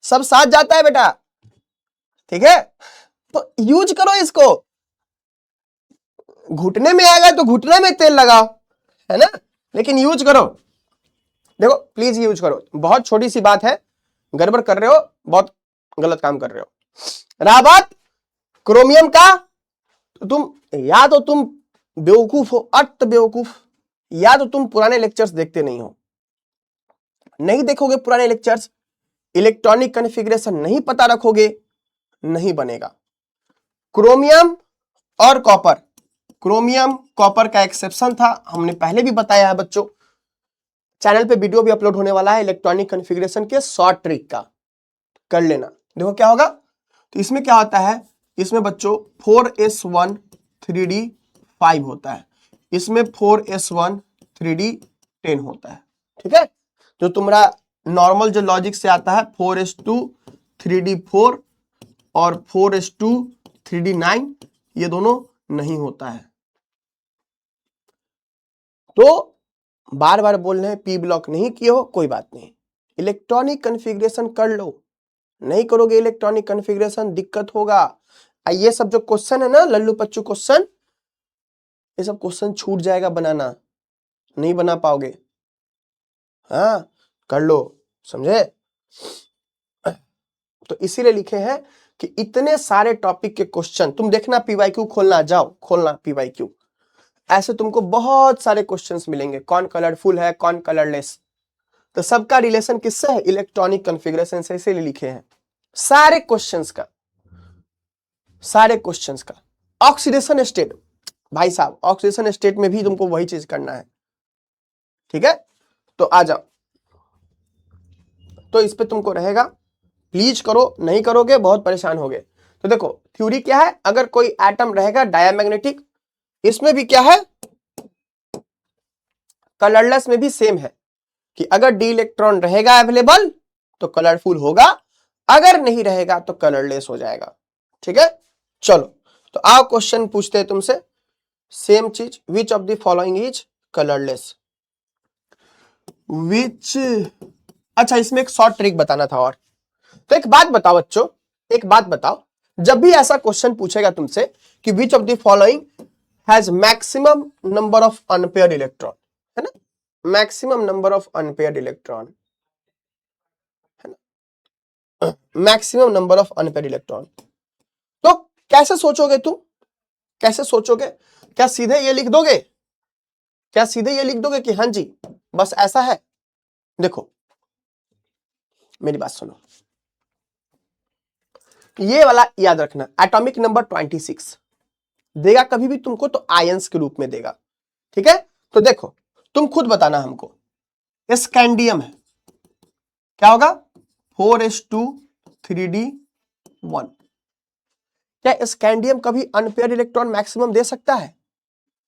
सब साथ जाता है बेटा, ठीक है, तो यूज करो इसको, घुटने में आएगा तो घुटने में तेल लगाओ, है ना, लेकिन यूज करो, देखो प्लीज यूज करो, बहुत छोटी सी बात है, गड़बड़ कर रहे हो, बहुत गलत काम कर रहे हो। रहा बात क्रोमियम का, तो तुम या तो तुम बेवकूफ हो, अट बेवकूफ, या तो तुम पुराने लेक्चर्स देखते नहीं हो, नहीं देखोगे पुराने लेक्चर्स, इलेक्ट्रॉनिक कॉन्फ़िगरेशन नहीं पता रखोगे, नहीं बनेगा। क्रोमियम और कॉपर, क्रोमियम कॉपर का एक्सेप्शन था, हमने पहले भी बताया है बच्चों, चैनल पे वीडियो भी अपलोड होने वाला है इलेक्ट्रॉनिक कॉन्फ़िगरेशन के शॉर्ट ट्रिक का, कर लेना। देखो क्या होगा, तो इसमें क्या होता है, इसमें बच्चों 4s1 3d5 होता है, इसमें 4s1 3d10 होता है, ठीक है, जो तुम्हारा नॉर्मल जो लॉजिक से आता है 4:2 3D4 और 4:2 3D9, ये दोनों नहीं होता है। तो बार बार बोल रहे हैं पी ब्लॉक नहीं किए हो, कोई बात नहीं, इलेक्ट्रॉनिक कॉन्फ़िगरेशन कर लो। नहीं करोगे इलेक्ट्रॉनिक कॉन्फ़िगरेशन दिक्कत होगा। ये सब जो क्वेश्चन है ना लल्लू पच्चू क्वेश्चन, ये सब क्वेश्चन छूट जाएगा बनाना, नहीं बना पाओगे। हाँ कर लो, समझे। तो इसीलिए लिखे हैं कि इतने सारे टॉपिक के क्वेश्चन तुम देखना, पीवाईक्यू खोलना, जाओ खोलना पीवाईक्यू, ऐसे तुमको बहुत सारे क्वेश्चंस मिलेंगे। कौन कलरफुल है, कौन कलरलेस, तो सबका रिलेशन किससे है, इलेक्ट्रॉनिक कॉन्फ़िगरेशन से, इसीलिए लिखे हैं सारे क्वेश्चंस का, सारे क्वेश्चंस का। ऑक्सीडेशन स्टेट, भाई साहब ऑक्सीडेशन स्टेट में भी तुमको वही चीज करना है, ठीक है। तो आ जाओ, तो इस पे तुमको रहेगा, प्लीज करो, नहीं करोगे बहुत परेशान होगे। तो देखो थ्योरी क्या है, अगर कोई एटम रहेगा डायमैग्नेटिक, इसमें भी क्या है, कलरलेस में भी सेम है कि अगर डी इलेक्ट्रॉन रहेगा अवेलेबल तो कलरफुल होगा, अगर नहीं रहेगा तो कलरलेस हो जाएगा, ठीक है। चलो तो आओ क्वेश्चन पूछते हैं तुमसे, सेम चीज, which of the following is colourless, which, अच्छा इसमें एक शॉर्ट ट्रिक बताना था। और तो एक बात बताओ बच्चों, एक बात बताओ, जब भी ऐसा क्वेश्चन पूछेगा तुमसे कि विच of the following has maximum number of unpaired electron, है ना, maximum number of unpaired electron, है ना, maximum number of unpaired electron, तो कैसे सोचोगे तुम, कैसे सोचोगे, क्या सीधे ये लिख दोगे, क्या सीधे ये लिख दोगे कि हाँ जी बस ऐसा है। देखो मेरी बात सुनो, ये वाला याद रखना, एटॉमिक नंबर 26 देगा कभी भी तुमको तो आयंस के रूप में देगा, ठीक है। तो देखो तुम खुद बताना हमको, स्कैंडियम है, क्या होगा 4:2 3D1, क्या स्कैंडियम कभी अनपेयर्ड इलेक्ट्रॉन मैक्सिमम दे सकता है,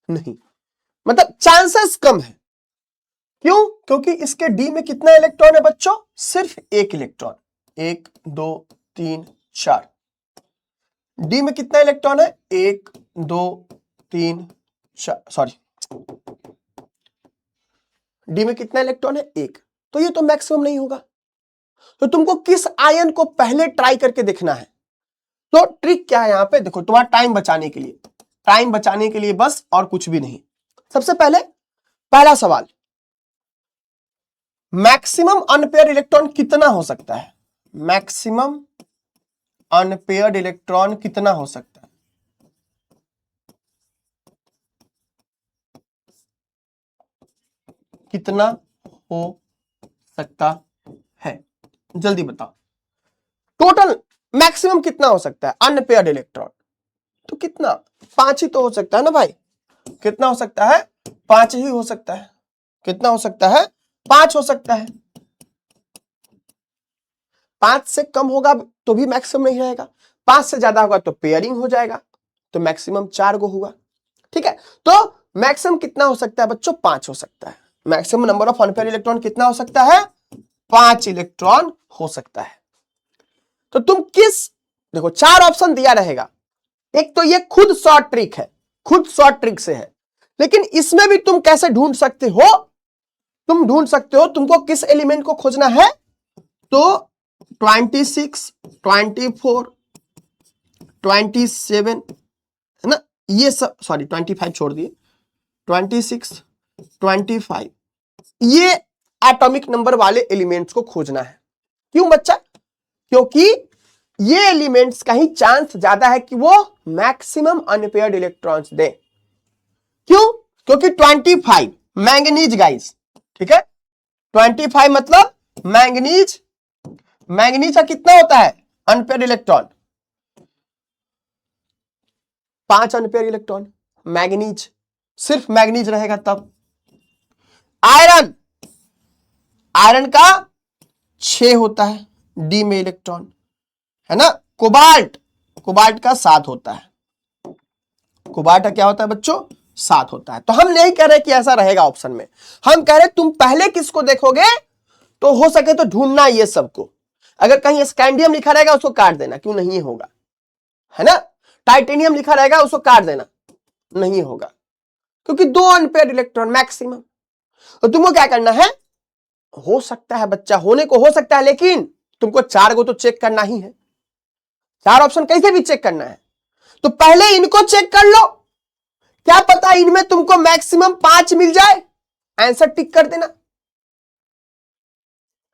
नहीं, मतलब चांसेस कम है। क्यों, क्योंकि इसके डी में कितना इलेक्ट्रॉन है बच्चों, सिर्फ एक इलेक्ट्रॉन, 1 2 3 4, डी में कितना इलेक्ट्रॉन है, 1 2 3 4, सॉरी डी में कितना इलेक्ट्रॉन है, 1, तो ये तो मैक्सिमम नहीं होगा। तो तुमको किस आयन को पहले ट्राई करके देखना है। तो ट्रिक क्या है यहां पे, देखो तुम्हारा टाइम बचाने के लिए, टाइम बचाने के लिए बस, और कुछ भी नहीं। सबसे पहले पहला सवाल, मैक्सिमम अनपेयर्ड इलेक्ट्रॉन कितना हो सकता है, मैक्सिमम अनपेयर्ड इलेक्ट्रॉन कितना हो सकता है, कितना हो सकता है, जल्दी बताओ। टोटल मैक्सिमम कितना हो सकता है अनपेयर्ड इलेक्ट्रॉन, तो कितना, 5 ही तो हो सकता है ना भाई, कितना हो सकता है, 5 ही हो सकता है, कितना हो सकता है, 5 हो सकता है। 5 से कम होगा तो भी मैक्सिमम नहीं रहेगा, 5 से ज्यादा होगा तो पेयरिंग हो जाएगा, तो मैक्सिमम 4 गो हुआ, ठीक है। तो मैक्सिमम कितना हो सकता है बच्चों, 5 हो सकता है। Maximum number of unpaired electron कितना हो सकता है, 5 इलेक्ट्रॉन हो सकता है। तो तुम किस, देखो 4 ऑप्शन दिया रहेगा, एक तो ये खुद शॉर्ट ट्रिक है, खुद शॉर्ट ट्रिक से है, लेकिन इसमें भी तुम कैसे ढूंढ सकते हो, तुम ढूंढ सकते हो, तुमको किस एलिमेंट को खोजना है, तो 26 24 27 है ना, ये सब, सॉरी 25 छोड़ दिए, 26 25, ये एटॉमिक नंबर वाले एलिमेंट्स को खोजना है। क्यों बच्चा, क्योंकि ये एलिमेंट्स का ही चांस ज्यादा है कि वो मैक्सिमम अनपेयर्ड इलेक्ट्रॉन्स दे। क्यों, क्योंकि 25 मैंगनीज गाइस, ठीक है, 25 मतलब मैंगनीज, मैंगनीज का कितना होता है unpaired electron, 5 unpaired electron, manganese, सिर्फ मैंगनीज रहेगा तब। आयरन, आयरन का 6 होता है डी में इलेक्ट्रॉन, है ना। कोबाल्ट, कोबाल्ट का 7 होता है, कोबाल्ट का क्या होता है बच्चों, 7 होता है। तो हम नहीं कह रहे कि ऐसा रहेगा ऑप्शन में, हम कह रहे तुम पहले किसको देखोगे, तो हो सके तो ढूंढना ये सबको। अगर कहीं स्कैंडियम लिखा रहेगा उसको काट देना, क्यों नहीं होगा, है ना। टाइटेनियम लिखा रहेगा उसको काट देना, नहीं होगा, क्योंकि 2 अनपेयर्ड इलेक्ट्रॉन मैक्सिमम। तो तुमको क्या करना है, हो सकता है बच्चा होने को हो सकता है, लेकिन तुमको 4 को तो चेक करना ही है। 4 ऑप्शन कैसे भी चेक करना है, तो पहले इनको चेक कर लो, क्या पता इनमें तुमको मैक्सिमम 5 मिल जाए, आंसर टिक कर देना,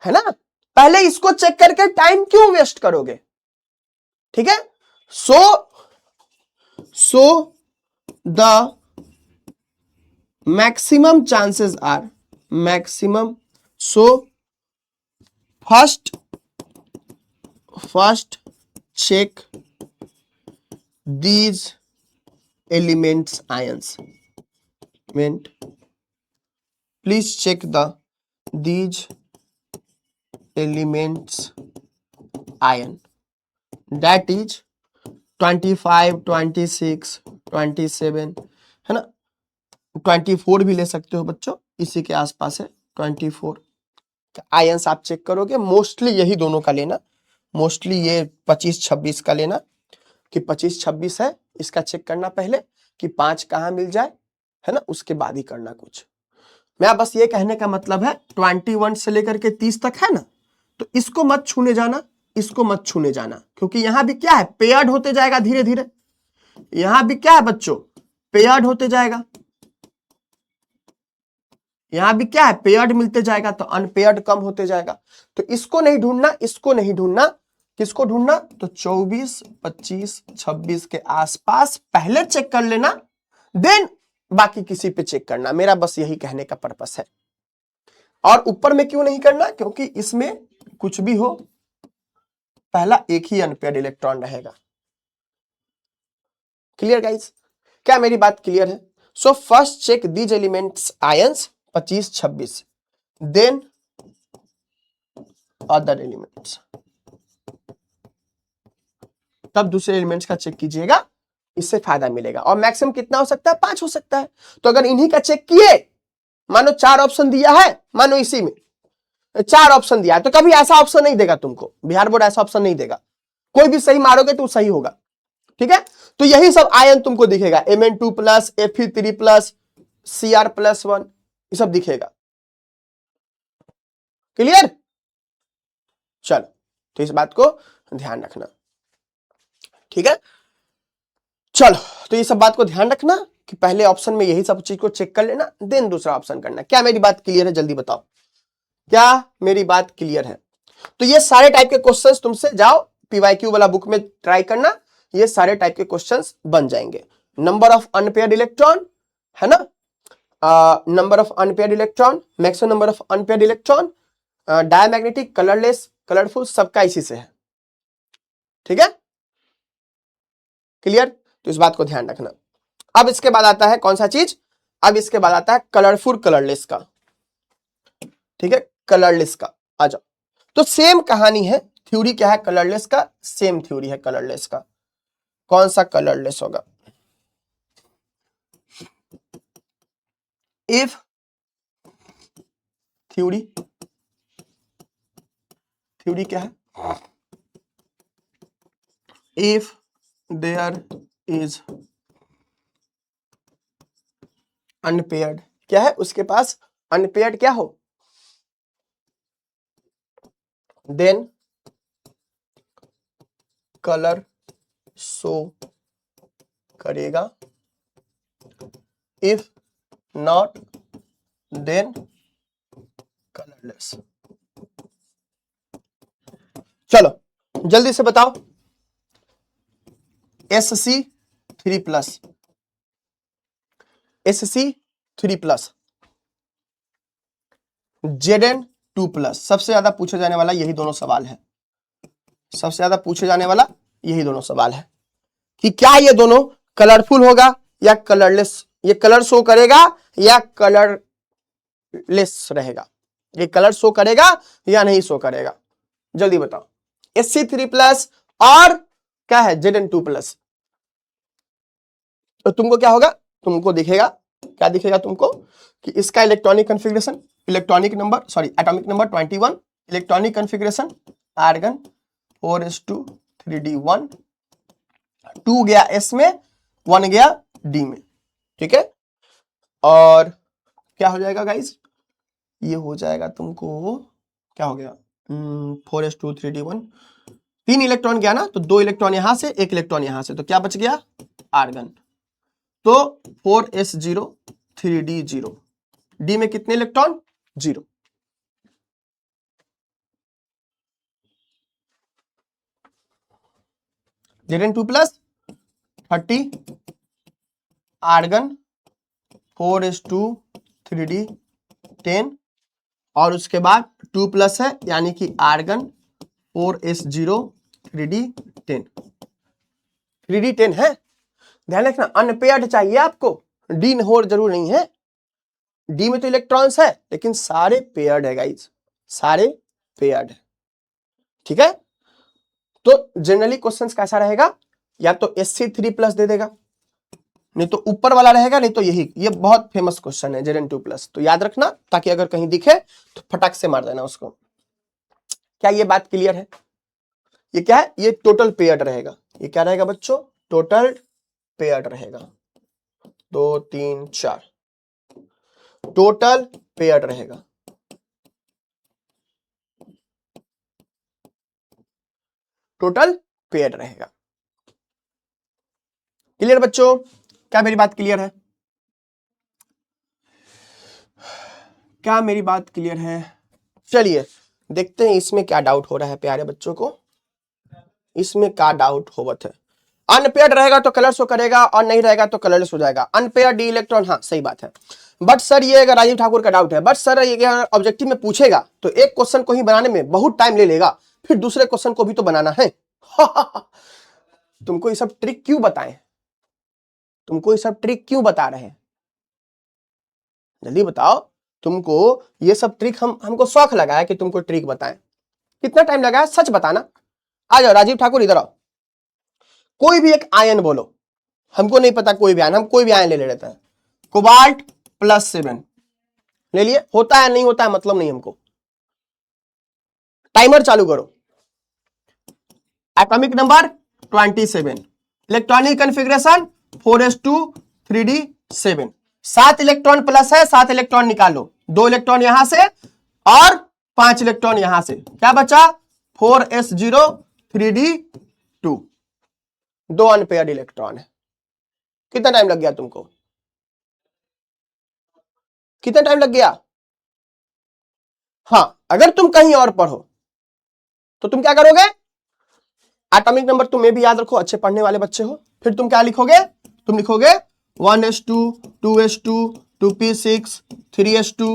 है ना। पहले इसको चेक करके टाइम क्यों वेस्ट करोगे, ठीक है। So the maximum chances are maximum, so first check these elements ions, please check these elements ion, that is 25, 26, 27, है ना। 24 भी ले सकते हो बच्चों, इसी के आसपास है 24 आयंस आप चेक करोगे। मोस्टली यही दोनों का लेना, मोस्टली ये 25, 26 का लेना, कि 25, 26 है, इसका चेक करना पहले कि 5 कहां मिल जाए, है ना, उसके बाद ही करना कुछ। मैं बस ये कहने का मतलब है 21 से लेकर के 30 तक है ना, तो इसको मत छूने जाना, इसको मत छूने जाना, क्योंकि यहां भी क्या है, पेयर्ड होते जाएगा धीरे धीरे। यहां भी क्या है बच्चों, पेयर्ड होते जाएगा, यहां भी क्या है, पेयर्ड मिलते जाएगा, तो अनपेयर्ड कम होते जाएगा। तो इसको नहीं ढूंढना, इसको नहीं ढूंढना, किसको ढूंढना, तो 24, 25, 26 के आसपास पहले चेक कर लेना, देन बाकी किसी पे चेक करना। मेरा बस यही कहने का पर्पस है। और ऊपर में क्यों नहीं करना, क्योंकि इसमें कुछ भी हो, पहला एक ही अनपेयर्ड इलेक्ट्रॉन रहेगा। क्लियर गाइस, क्या मेरी बात क्लियर है। So first check these elements ions 25, 26, then other elements, तब दूसरे एलिमेंट्स का चेक कीजिएगा, इससे फायदा मिलेगा। और मैक्सिमम कितना हो सकता है, 5 हो सकता है। तो अगर इन्हीं का चेक किए, मानो 4 ऑप्शन दिया है, मानो इसी में 4 ऑप्शन दिया है, तो कभी ऐसा ऑप्शन नहीं देगा तुमको, बिहार बोर्ड ऐसा ऑप्शन नहीं देगा, कोई भी सही मारोगे तो सही होगा, ठीक है। तो यही सब आयन तुमको दिखेगा, Mn2 plus, Fe3 plus, Cr plus 1, ये सब दिखेगा। क्लियर, चलो, तो इस बात को ध्यान रखना, ठीक है। चलो, तो ये सब बात को ध्यान रखना कि पहले ऑप्शन में यही सब चीज को चेक कर लेना, देन दूसरा ऑप्शन करना। क्या मेरी बात क्लियर है, जल्दी बताओ, क्या मेरी बात क्लियर है। तो ये सारे टाइप के क्वेश्चंस तुमसे जाओ पीवाईक्यू वाला बुक में ट्राई करना, ये सारे टाइप के क्वेश्चंस बन जाएंगे। नंबर ऑफ अनपेयर्ड इलेक्ट्रॉन, है ना, number of unpaired electron, maximum number of unpaired electron, diamagnetic, colourless, colourful, सबका इसी से है, ठीक है। क्लियर, तो इस बात को ध्यान रखना। अब इसके बाद आता है कौन सा चीज, अब इसके बाद आता है कलरफुल कलरलेस का, ठीक है, कलरलेस का आ जाओ। तो सेम कहानी है, थ्योरी क्या है कलरलेस का, सेम थ्योरी है कलरलेस का। कौन सा कलरलेस होगा, इफ थ्योरी क्या है, इफ देयर इज अनपेयर्ड, क्या है उसके पास, अनपेयर्ड क्या हो, देन कलर शो करेगा, इफ नॉट देन कलरलेस। चलो जल्दी से बताओ, Sc3 plus, Sc3 plus, Zn2 plus, सबसे ज्यादा पूछे जाने वाला यही दोनों सवाल है, सबसे ज्यादा पूछे जाने वाला यही दोनों सवाल है कि क्या ये दोनों कलरफुल होगा या कलरलेस, ये कलर शो करेगा या कलरलेस रहेगा, ये कलर शो करेगा या नहीं शो करेगा, जल्दी बताओ। Sc3 प्लस और क्या है Zn2 प्लस, तो तुमको क्या होगा, तुमको दिखेगा, क्या दिखेगा तुमको, कि इसका electronic configuration, atomic number 21, electronic configuration argon 4s2 3d1, 2 गया s में, 1 गया d में, ठीक है। और क्या हो जाएगा गाइस, ये हो जाएगा तुमको, क्या हो गया 4s2 3d1, 3 इलेक्ट्रॉन गया ना, तो 2 इलेक्ट्रॉन यहां से, 1 इलेक्ट्रॉन यहां से, तो क्या बच गया आर्गन। तो 4s0 3d0, d में कितने electron 0। Zn2 plus 30 argon 4s2 3d10, और उसके बाद 2 प्लस है यानी कि आर्गन 4s0 3d10, 3d10 है। ध्यान रखना अनपेयर्ड चाहिए आपको, डी होर जरूर नहीं है। डी में तो इलेक्ट्रॉन्स है लेकिन सारे पेयर्ड है गाइस, सारे पेयर्ड है, ठीक है। तो जनरली क्वेश्चंस कैसा रहेगा, या तो Sc3 प्लस दे देगा, नहीं तो ऊपर वाला रहेगा, नहीं तो यही, ये बहुत फेमस क्वेश्चन है Zn2 प्लस, तो याद रखना ताकि अगर कहीं दिखे तो फटाक से मार देना उसको। क्या ये बात क्लियर है? ये क्या है, ये टोटल पेयर्ड रहेगा। ये क्या रहेगा बच्चों, टोटल पेयर्ड रहेगा, 2 3 4 टोटल पेयर्ड रहेगा। टोटल पेयर्ड रहेगा। क्लियर बच्चों, क्या मेरी बात क्लियर है? क्या मेरी बात क्लियर है? चलिए देखते हैं इसमें क्या डाउट हो रहा है प्यारे बच्चों को, इसमें क्या डाउट होवत है। अनपेयर्ड रहेगा तो कलर शो करेगा और नहीं रहेगा तो कलरलेस हो जाएगा। अनपेयर्ड डी इलेक्ट्रॉन, हाँ सही बात है। बट सर ये अगर राजीव ठाकुर का डाउट है, बट सर ये ऑब्जेक्टिव में पूछेगा तो एक क्वेश्चन को ही बनाने में बहुत टाइम ले लेगा, फिर दूसरे क्वेश्चन को भी तो बनाना है। तुमको ये सब ट्रिक क्यों बताएं, तुमको ये सब ट्रिक क्यों बता रहे हैं, जल्दी बताओ। तुमको ये सब ट्रिक हमको शौक लगा है कि तुमको ट्रिक बताएं। कितना टाइम लगा है सच बताना। आ जाओ राजीव ठाकुर इधर आओ, कोई भी एक आयन बोलो, हमको नहीं पता कोई भी आयन, हम कोई भी आयन ले लेते हैं। कोबाल्ट +7 ले लिए, होता है नहीं होता है मतलब नहीं हमको। टाइमर चालू करो। Atomic number 27, electronic configuration 4s2 3d7, 7 electron plus है, 7 इलेक्ट्रॉन निकालो, 2 इलेक्ट्रॉन यहां से और 5 इलेक्ट्रॉन यहां से, क्या बचा 4s0 3d2, 2 अनपेयर्ड इलेक्ट्रॉन है। कितना टाइम लग गया तुमको, कितना टाइम लग गया? हाँ अगर तुम कहीं और पढ़ो तो तुम क्या करोगे, एटॉमिक नंबर तुम्हें भी याद रखो, अच्छे पढ़ने वाले बच्चे हो, फिर तुम क्या लिखोगे, तुम लिखोगे 1s2 2s2 2p6 3s2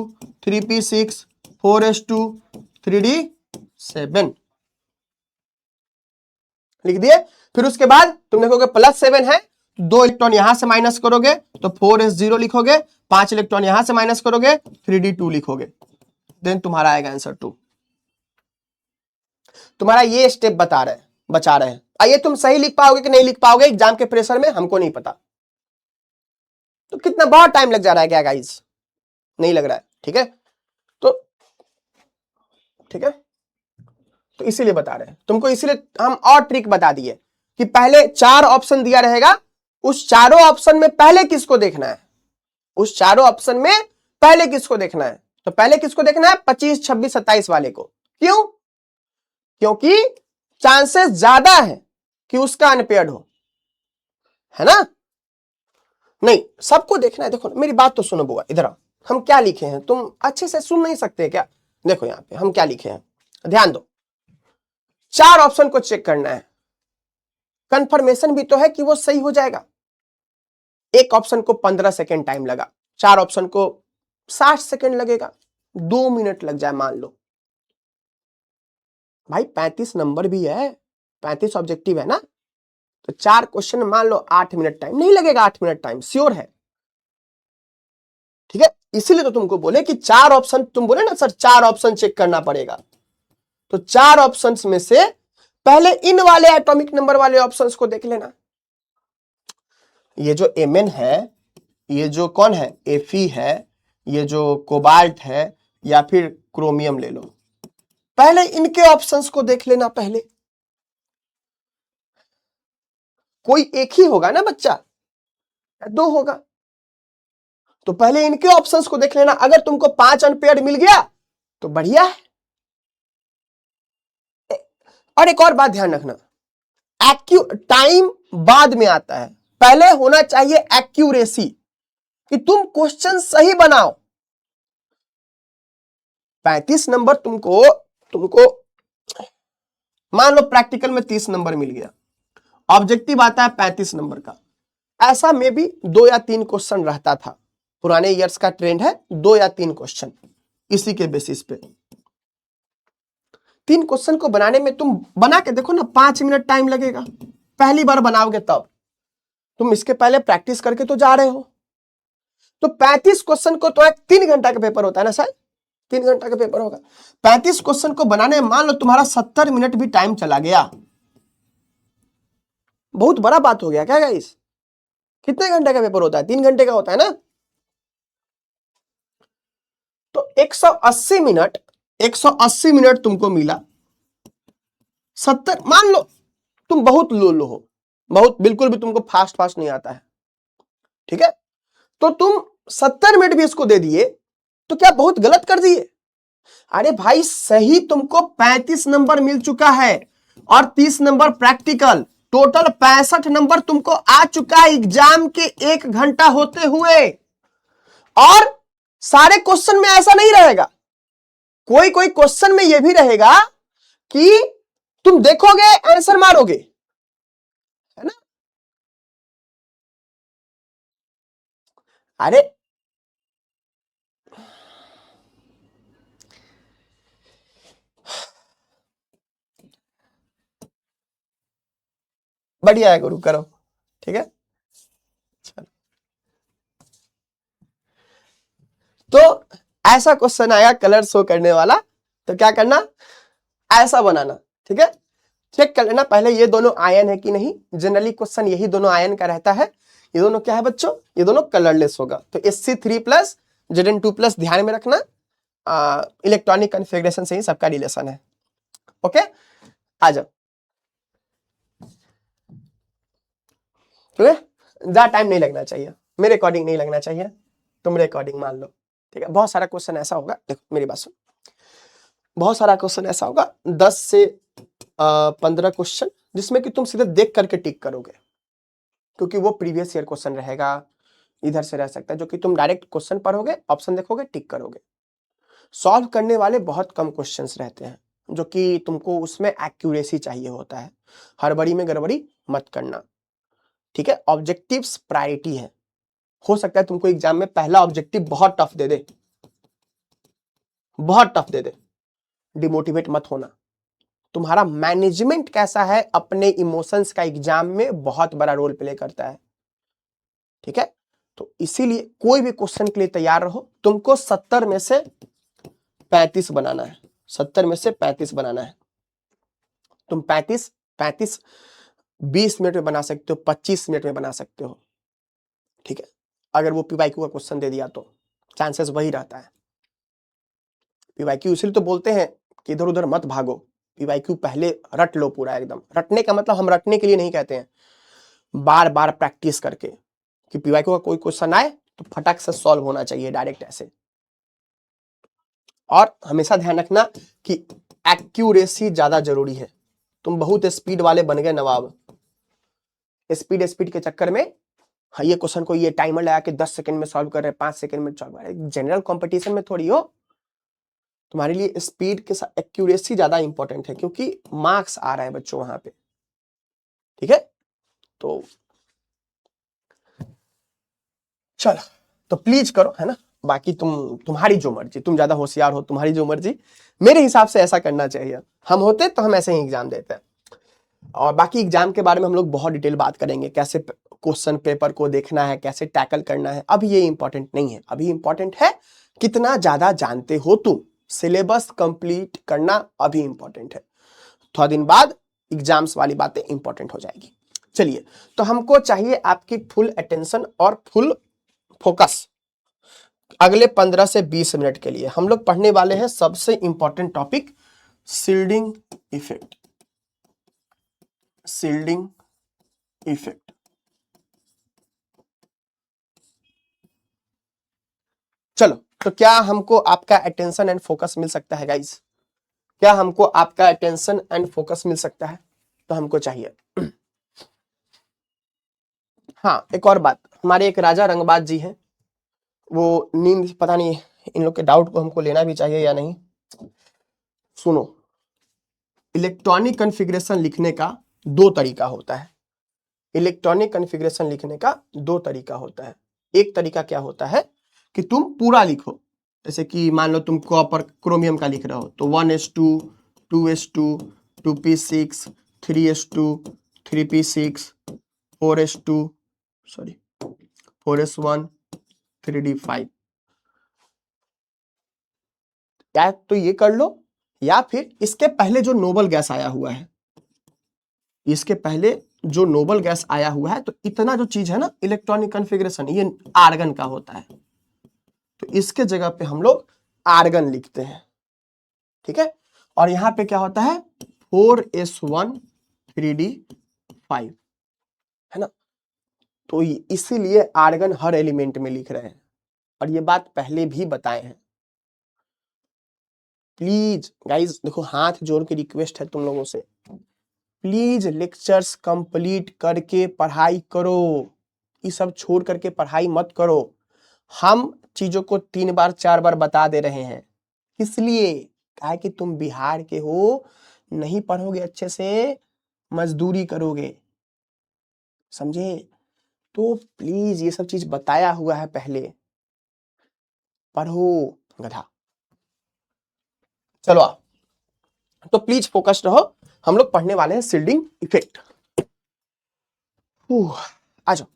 3p6 4s2 3d7 लिख दिए। फिर उसके बाद तुम लिखोगे +7 है, 2 इलेक्ट्रॉन यहां से माइनस करोगे तो 4s0 लिखोगे, 5 इलेक्ट्रॉन यहां से माइनस करोगे 3d2 लिखोगे, देन तुम्हारा आएगा आंसर 2। तुम्हारा ये स्टेप बचा रहे हैं। आइए तुम सही लिख पाओगे कि नहीं लिख पाओगे एग्जाम के प्रेशर में हमको नहीं पता, तो कितना बहुत टाइम लग जा रहा है क्या गाइस, नहीं लग रहा है, ठीक है। तो ठीक है, तो इसीलिए बता रहे हैं तुमको, इसीलिए हम और ट्रिक बता दिए कि पहले 4 ऑप्शन दिया रहेगा, उस चारों ऑप्शन में पहले किसको देखना है, उस चारों ऑप्शन में पहले किसको देखना है, तो पहले किसको देखना है 25 26 27 वाले को। क्यों? क्योंकि चांसेस ज्यादा है कि उसका अनपेयर्ड हो, है ना। नहीं सबको देखना है। देखो मेरी बात तो सुनो बुआ, इधर आओ, हम क्या लिखे हैं, तुम अच्छे से सुन नहीं सकते क्या? देखो यहां पे हम क्या लिखे हैं, ध्यान दो। 4 ऑप्शन को चेक करना है, कंफर्मेशन भी तो है कि वो सही हो जाएगा। एक ऑप्शन को 15 सेकेंड टाइम लगा, 4 ऑप्शन को 60 सेकेंड लगेगा, 2 मिनट लग जाए मान लो। भाई 35 नंबर भी है, 35 ऑब्जेक्टिव है ना, तो 4 क्वेश्चन मान लो 8 मिनट टाइम नहीं लगेगा, 8 मिनट टाइम श्योर है, ठीक है। इसीलिए तो तुमको बोले कि 4 ऑप्शन, तुम बोले ना सर 4 ऑप्शन चेक करना पड़ेगा, तो 4 ऑप्शंस में से पहले इन वाले एटॉमिक नंबर वाले ऑप्शंस को देख लेना। ये जो Mn है, ये जो कौन है Fe है, ये जो कोबाल्ट है या फिर क्रोमियम ले लो। पहले इनके ऑप्शंस को देख लेना। पहले कोई एक ही होगा ना बच्चा, या दो होगा, तो पहले इनके ऑप्शंस को देख लेना। अगर तुमको 5 अनपेयर्ड मिल गया तो बढ़िया है। और एक और बात ध्यान रखना, टाइम बाद में आता है, पहले होना चाहिए एक्यूरेसी, कि तुम क्वेश्चन सही बनाओ। 35 नंबर तुमको मान लो प्रैक्टिकल में 30 नंबर मिल गया, ऑब्जेक्टिव आता है 35 नंबर का। ऐसा में भी 2 या 3 क्वेश्चन रहता था, पुराने ईयर्स का ट्रेंड है 2 या 3 क्वेश्चन। इसी के बेसिस पे 3 क्वेश्चन को बनाने में तुम बना के देखो ना, 5 मिनट टाइम लगेगा। पहली बार बनाओगे तब, तुम इसके पहले प्रैक्टिस करके तो जा रहे हो। तो 35 क्वेश्चन को तो 3 घंटा का पेपर होता है ना सर, 3 घंटा का पेपर होगा। 35 क्वेश्चन को बनाने में मान लो तुम्हारा 70 मिनट भी टाइम चला गया, बहुत बड़ा बात हो गया क्या गाइस? कितने घंटे का पेपर होता है? 3 घंटे का होता है ना। तो 180 मिनट तुमको मिला। 70 मान लो तुम बहुत लो हो, बहुत बिल्कुल भी तुमको फास्ट नहीं आता है, ठीक है, तो तुम 70 मिनट भी इसको दे दिए तो क्या बहुत गलत कर दिए? अरे भाई सही तुमको 35 नंबर मिल चुका है और 30 नंबर प्रैक्टिकल, टोटल 65 नंबर तुमको आ चुका है एग्जाम के 1 घंटा होते हुए। और सारे क्वेश्चन में ऐसा नहीं रहेगा, कोई क्वेश्चन में यह भी रहेगा कि तुम देखोगे आंसर मारोगे, है ना। अरे बढ़िया है गुरु, करो, ठीक है। चलो, तो ऐसा क्वेश्चन आया कलर शो करने वाला, तो क्या करना, ऐसा बनाना, ठीक है। चेक कर लेना पहले ये दोनों आयन है कि नहीं। जनरली क्वेश्चन यही दोनों आयन का रहता है। ये दोनों क्या है बच्चों? ये दोनों कलरलेस होगा। तो Sc3+ Zn2+ ध्यान में रखना, इलेक्ट्रॉनिक कॉन्फ़िगरेशन से ही सबका रिलेशन है। ओके, आ जाओ, ठीक है। ज्यादा टाइम नहीं लगना चाहिए, मेरे अकॉर्डिंग नहीं लगना चाहिए, तुम अकॉर्डिंग मान लो, ठीक है। बहुत सारा क्वेश्चन ऐसा होगा, देखो मेरी बात सुन, बहुत सारा क्वेश्चन ऐसा होगा 10 से 15 क्वेश्चन जिसमें कि तुम सीधे देख करके टिक करोगे, क्योंकि वो प्रीवियस ईयर क्वेश्चन रहेगा, इधर से रह सकता है, जो कि तुम डायरेक्ट क्वेश्चन पढ़ोगे, ऑप्शन देखोगे, टिक करोगे। सॉल्व करने वाले बहुत कम क्वेश्चंस रहते हैं, जो कि तुमको उसमें एक्यूरेसी चाहिए होता है। हड़बड़ी में गड़बड़ी मत करना, ठीक है। ऑब्जेक्टिव्स प्रायोरिटी है। हो सकता है तुमको एग्जाम में पहला ऑब्जेक्टिव बहुत टफ दे दे, बहुत टफ दे दे, डिमोटिवेट मत होना। तुम्हारा मैनेजमेंट कैसा है अपने इमोशंस का एग्जाम में बहुत बड़ा रोल प्ले करता है, ठीक है। तो इसीलिए कोई भी क्वेश्चन के लिए तैयार रहो। तुमको 70 में से 35 बनाना है, 70 में से 35 बनाना है। तुम 35 20 मिनट में बना सकते हो, 25 मिनट में बना सकते हो, ठीक है। अगर वो पीवाईक्यू का क्वेश्चन दे दिया तो चांसेस वही रहता है। पीवाईक्यू इसलिए तो बोलते हैं कि इधर उधर मत भागो, पीवाईक्यू पहले रट लो पूरा एकदम। रटने का मतलब हम रटने के लिए नहीं कहते हैं, बार बार प्रैक्टिस करके, कि पीवाईक्यू का कोई क्वेश्चन आए तो फटाक से सॉल्व होना चाहिए डायरेक्ट ऐसे। और हमेशा ध्यान रखना कि एक्यूरेसी ज्यादा जरूरी है। तुम बहुत स्पीड वाले बन गए नवाब, स्पीड के चक्कर में ये क्वेश्चन को ये टाइमर लगा के 10 सेकंड में सॉल्व कर रहे हैं, 5 सेकंड में सॉल्व कर रहे हैं। जनरल कंपटीशन में थोड़ी हो, तुम्हारे लिए स्पीड के साथ एक्यूरेसी ज्यादा इंपॉर्टेंट है, क्योंकि मार्क्स आ रहा है बच्चों वहां पे, ठीक है। तो चलो, तो प्लीज करो, है ना। बाकी तुम्हारी जो मर्जी, तुम ज्यादा होशियार हो, तुम्हारी जो मर्जी, मेरे हिसाब से ऐसा करना चाहिए। हम होते तो हम ऐसे ही एग्जाम देते हैं। और बाकी एग्जाम के बारे में हम लोग बहुत डिटेल बात करेंगे, कैसे क्वेश्चन पेपर को देखना है, कैसे टैकल करना है। अभी ये इंपॉर्टेंट नहीं है, अभी इंपॉर्टेंट है कितना ज्यादा जानते हो तुम। सिलेबस कंप्लीट करना अभी इंपॉर्टेंट है, थोड़ा दिन बाद एग्जाम्स वाली बातें इंपॉर्टेंट हो जाएगी। चलिए, तो हमको चाहिए आपकी फुल अटेंशन और फुल फोकस। अगले 15 से 20 मिनट के लिए हम लोग पढ़ने वाले हैं सबसे important topic, shielding effect. Shielding effect. चलो, तो क्या हमको आपका अटेंशन एंड फोकस मिल सकता है गाइस? क्या हमको आपका अटेंशन एंड फोकस मिल सकता है? तो हमको चाहिए। हाँ, एक और बात, हमारे एक राजा रंगबाज जी हैं, वो नींद, पता नहीं इन लोग के डाउट को हमको लेना भी चाहिए या नहीं। सुनो, इलेक्ट्रॉनिक कॉन्फ़िगरेशन लिखने का दो तरीका होता है। इलेक्ट्रॉनिक कॉन्फ़िगरेशन लिखने का दो तरीका होता है। एक तरीका क्या होता है कि तुम पूरा लिखो, जैसे कि मान लो तुम कॉपर क्रोमियम का लिख रहे हो तो 1s2 2s2 2p6 3s2 3p6 4s2 sorry 4s1 3d5, या तो ये कर लो, या फिर इसके पहले जो नोबल गैस आया हुआ है, इसके पहले जो नोबल गैस आया हुआ है, तो इतना जो चीज है ना इलेक्ट्रॉनिक कॉन्फ़िगरेशन, ये आर्गन का होता है, तो इसके जगह पे हम लोग आर्गन लिखते हैं। ठीक है, और यहां पे क्या होता है 4s1 3d5, है ना। तो इसीलिए आर्गन हर एलिमेंट में लिख रहे हैं, और ये बात पहले भी बताए हैं। प्लीज गाइज देखो, हाथ जोड़ के रिक्वेस्ट है तुम लोगों से, प्लीज लेक्चर्स कंप्लीट करके पढ़ाई करो, ये सब छोड़ करके पढ़ाई मत करो। हम चीजों को 3 बार 4 बार बता दे रहे हैं, इसलिए कहा कि तुम बिहार के हो, नहीं पढ़ोगे अच्छे से, मजदूरी करोगे, समझे? तो प्लीज ये सब चीज बताया हुआ है पहले, पढ़ो गधा। चलो आ, तो प्लीज फोकस्ड रहो, हम लोग पढ़ने वाले हैं शील्डिंग इफेक्ट। आ जाओ,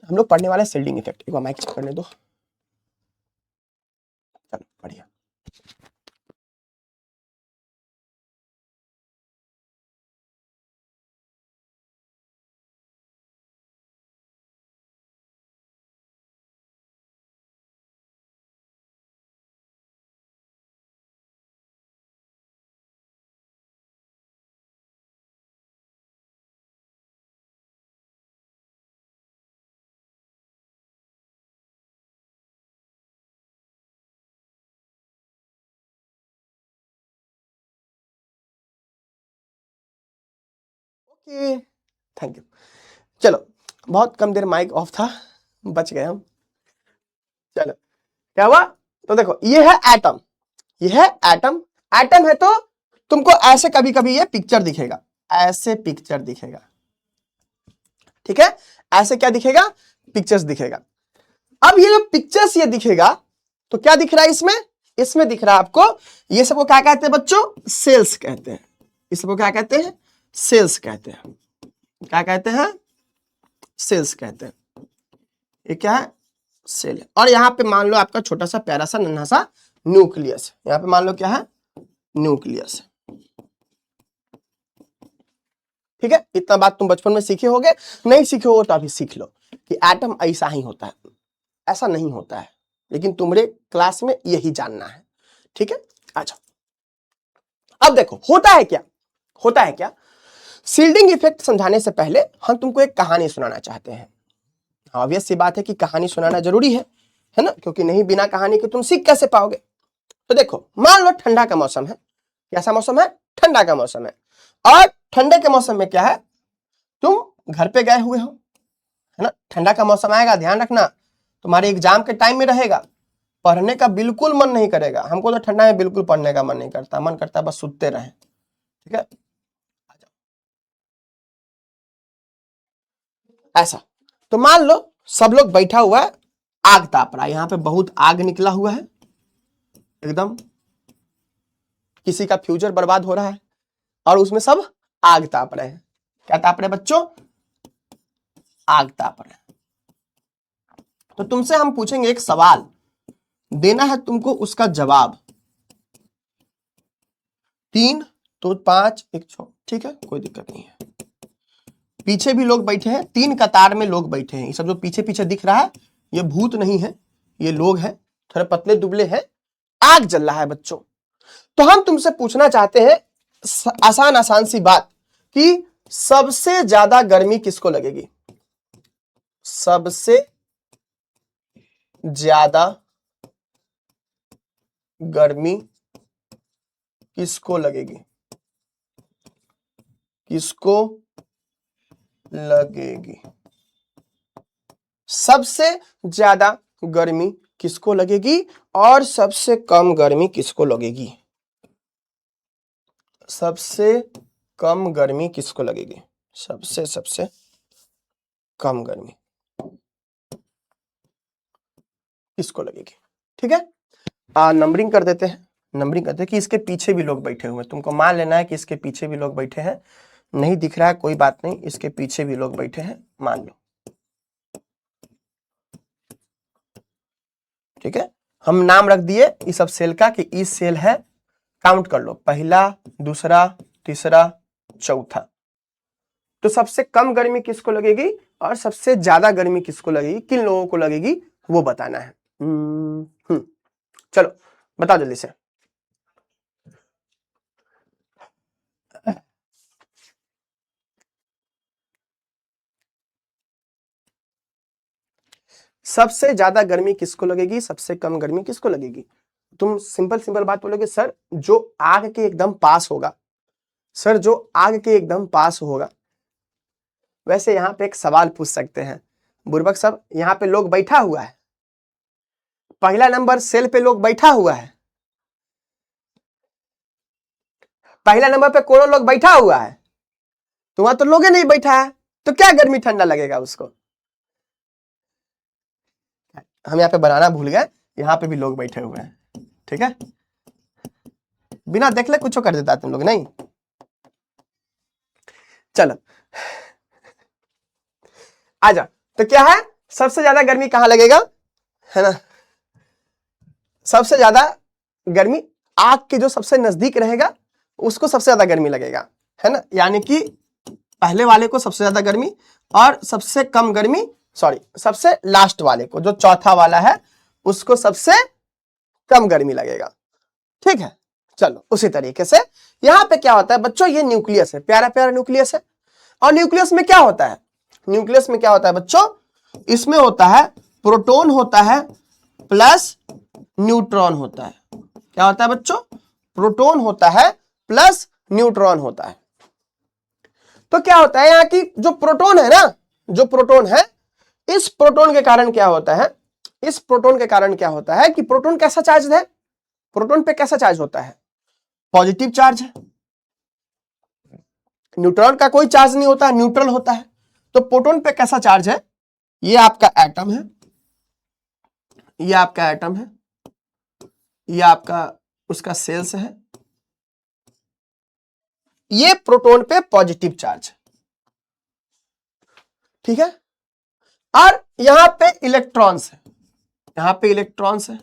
हम लोग पढ़ने वाले हैं शील्डिंग इफेक्ट। एक बार माइक चेक करने दो। चलो बढ़िया। Okay, thank you. चलो, बहुत कम देर माइक ऑफ था, बच गए हम। चलो, क्या हुआ? तो देखो, ये है एटम, ये है एटम। एटम है तो तुमको ऐसे कभी कभी ये पिक्चर दिखेगा, ऐसे पिक्चर दिखेगा, ठीक है, ऐसे क्या दिखेगा, पिक्चर्स दिखेगा। अब ये जो पिक्चर्स ये दिखेगा, तो क्या दिख रहा है इसमें? इसमें दिख रहा है आपको, ये सबको क्या कहते हैं बच्चों? सेल्स कहते हैं। इस सबको क्या कहते हैं? सेल्स कहते हैं। क्या कहते हैं? सेल्स कहते हैं। ये क्या है? सेल है। और यहां पे मान लो आपका छोटा सा प्यारा सा नन्हा सा न्यूक्लियस है। यहां पे मान लो क्या है? न्यूक्लियस है। ठीक है, इतना बात तुम बचपन में सीखे होगे, नहीं सीखे हो तो अभी सीख लो कि एटम ऐसा ही होता है, ऐसा नहीं होता है, लेकिन तुम्हारे क्लास में यही जानना है। ठीक है, आ जाओ। अब देखो होता है क्या, होता है क्या, शील्डिंग इफेक्ट समझाने से पहले हम तुमको एक कहानी सुनाना चाहते हैं। ऑब्वियस सी बात है कि कहानी सुनाना जरूरी है ना, क्योंकि नहीं बिना कहानी के तुम सीख कैसे पाओगे। तो देखो, मान लो ठंडा का मौसम है। कैसा मौसम है? ठंडा का मौसम है। और ठंडे के मौसम में क्या है, तुम घर पे गए हुए हो, है ना। ठंडा का मौसम आएगा, ध्यान रखना, तुम्हारे एग्जाम के टाइम में रहेगा, पढ़ने का बिल्कुल मन नहीं करेगा। हमको तो ठंडा में बिल्कुल पढ़ने का मन नहीं करता, मन करता बस सुतते रहे। ठीक है, ऐसा। तो मान लो सब लोग बैठा हुआ है, आग ताप रहा है, यहां पे बहुत आग निकला हुआ है, एकदम किसी का फ्यूचर बर्बाद हो रहा है, और उसमें सब आग ताप रहे हैं। क्या ताप रहे बच्चों? आग ताप रहे हैं। तो तुमसे हम पूछेंगे एक सवाल, देना है तुमको उसका जवाब। 3 तो 5 1 6, ठीक है, कोई दिक्कत नहीं है। पीछे भी लोग बैठे हैं, 3 कतार में लोग बैठे हैं। ये सब जो पीछे पीछे दिख रहा है, ये भूत नहीं है, ये लोग हैं, थोड़े पतले दुबले हैं, आग जल रहा है बच्चों। तो हम तुमसे पूछना चाहते हैं आसान आसान सी बात कि सबसे ज्यादा गर्मी किसको लगेगी? सबसे ज्यादा गर्मी किसको लगेगी? किसको लगेगी? सबसे ज्यादा गर्मी किसको लगेगी और सबसे कम गर्मी किसको लगेगी? सबसे कम गर्मी किसको लगेगी? सबसे कम गर्मी किसको लगेगी? ठीक है, नंबरिंग कर देते हैं। नंबरिंग करते हैं कि इसके पीछे भी लोग बैठे हुए हैं। तुमको मान लेना है कि इसके पीछे भी लोग बैठे हैं। नहीं दिख रहा है कोई बात नहीं, इसके पीछे भी लोग बैठे हैं, मान लो। ठीक है, हम नाम रख दिए इस सब सेल का कि इस सेल है, काउंट कर लो, पहला, दूसरा, तीसरा, चौथा। तो सबसे कम गर्मी किसको लगेगी और सबसे ज्यादा गर्मी किसको लगेगी, किन लोगों को लगेगी, वो बताना है। चलो बताओ जल्दी से। सबसे ज्यादा गर्मी किसको लगेगी, सबसे कम गर्मी किसको लगेगी? तुम सिंपल सिंपल बात बोलोगे, सर जो आग के एकदम पास होगा, सर जो आग के एकदम पास होगा। वैसे यहां पे एक सवाल पूछ सकते हैं, बुर्बक साहब यहां पे लोग बैठा हुआ है, पहला नंबर सेल पे लोग बैठा हुआ है, पहला नंबर पे कौन लोग बैठा हुआ है? तो वहां तो लोग नहीं बैठा है, तो क्या गर्मी ठंडा लगेगा उसको? हम यहाँ पे बनाना भूल गए, यहाँ पे भी लोग बैठे हुए हैं। ठीक है, बिना देख ले कुछ कर देता तुम लोग नहीं। चलो आजा, तो क्या है, सबसे ज्यादा गर्मी कहां लगेगा, है ना? सबसे ज्यादा गर्मी आग के जो सबसे नजदीक रहेगा उसको सबसे ज्यादा गर्मी लगेगा, है ना? यानी कि पहले वाले को सबसे ज्यादा गर्मी और सबसे कम गर्मी, सॉरी सबसे लास्ट वाले को, जो चौथा वाला है, उसको सबसे कम गर्मी लगेगा। ठीक है, चलो उसी तरीके से यहां पे क्या होता है बच्चों, ये न्यूक्लियस है, प्यारा प्यारा न्यूक्लियस है। और न्यूक्लियस में क्या होता है, न्यूक्लियस में क्या होता है बच्चों, इसमें होता है प्रोटॉन होता है प्लस न्यूट्रॉन होता है। क्या होता है बच्चों, प्रोटॉन होता है प्लस न्यूट्रॉन होता है। तो क्या होता है, यहां की जो प्रोटॉन है ना, जो प्रोटॉन है, इस प्रोटॉन के कारण क्या होता है, इस प्रोटॉन के कारण क्या होता है कि प्रोटॉन कैसा चार्ज है, प्रोटॉन पे कैसा चार्ज होता है, पॉजिटिव चार्ज है। न्यूट्रॉन का कोई चार्ज नहीं होता, न्यूट्रल होता है। तो प्रोटॉन पे कैसा चार्ज है, ये आपका एटम है, ये आपका एटम है, ये आपका उसका सेल्स है, ये प्रोटॉन पे पॉजिटिव चार्ज है। ठीक है, और यहां पे इलेक्ट्रॉन्स है, यहां पे इलेक्ट्रॉन्स है।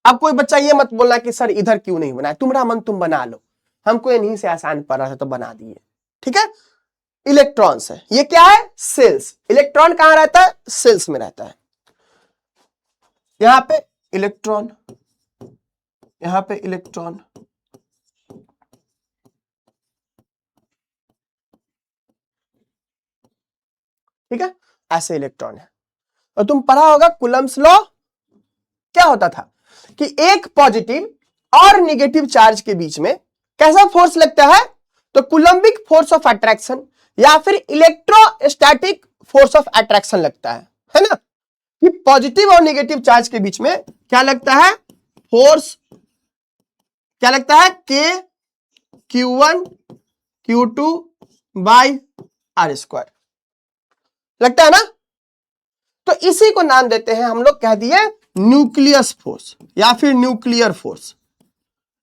अब कोई बच्चा ये मत बोलना कि सर इधर क्यों नहीं बनाया, तुम्हारा मन तुम बना लो, हमको इन्हीं से आसान पड़ रहा था तो बना दिए। ठीक है, इलेक्ट्रॉन्स है, ये क्या है, सेल्स। इलेक्ट्रॉन कहां रहता है, सेल्स में रहता है। यहां पे इलेक्ट्रॉन, यहां पे इलेक्ट्रॉन, ठीक है, ऐसे इलेक्ट्रॉन है। और तुम पढ़ा होगा कूलम्ब्स लॉ, क्या होता था कि एक पॉजिटिव और नेगेटिव चार्ज के बीच में कैसा फोर्स लगता है, तो कूलम्बिक फोर्स ऑफ अट्रैक्शन या फिर इलेक्ट्रोस्टैटिक फोर्स ऑफ अट्रैक्शन लगता है ना? कि पॉजिटिव और नेगेटिव चार्ज के बीच में क्या लगता है, फोर्स क्या लगता है, के Q1 Q2 by are square लगता है ना? तो इसी को नाम देते हैं हम लोग, कह दिए न्यूक्लियस फोर्स या फिर न्यूक्लियर फोर्स,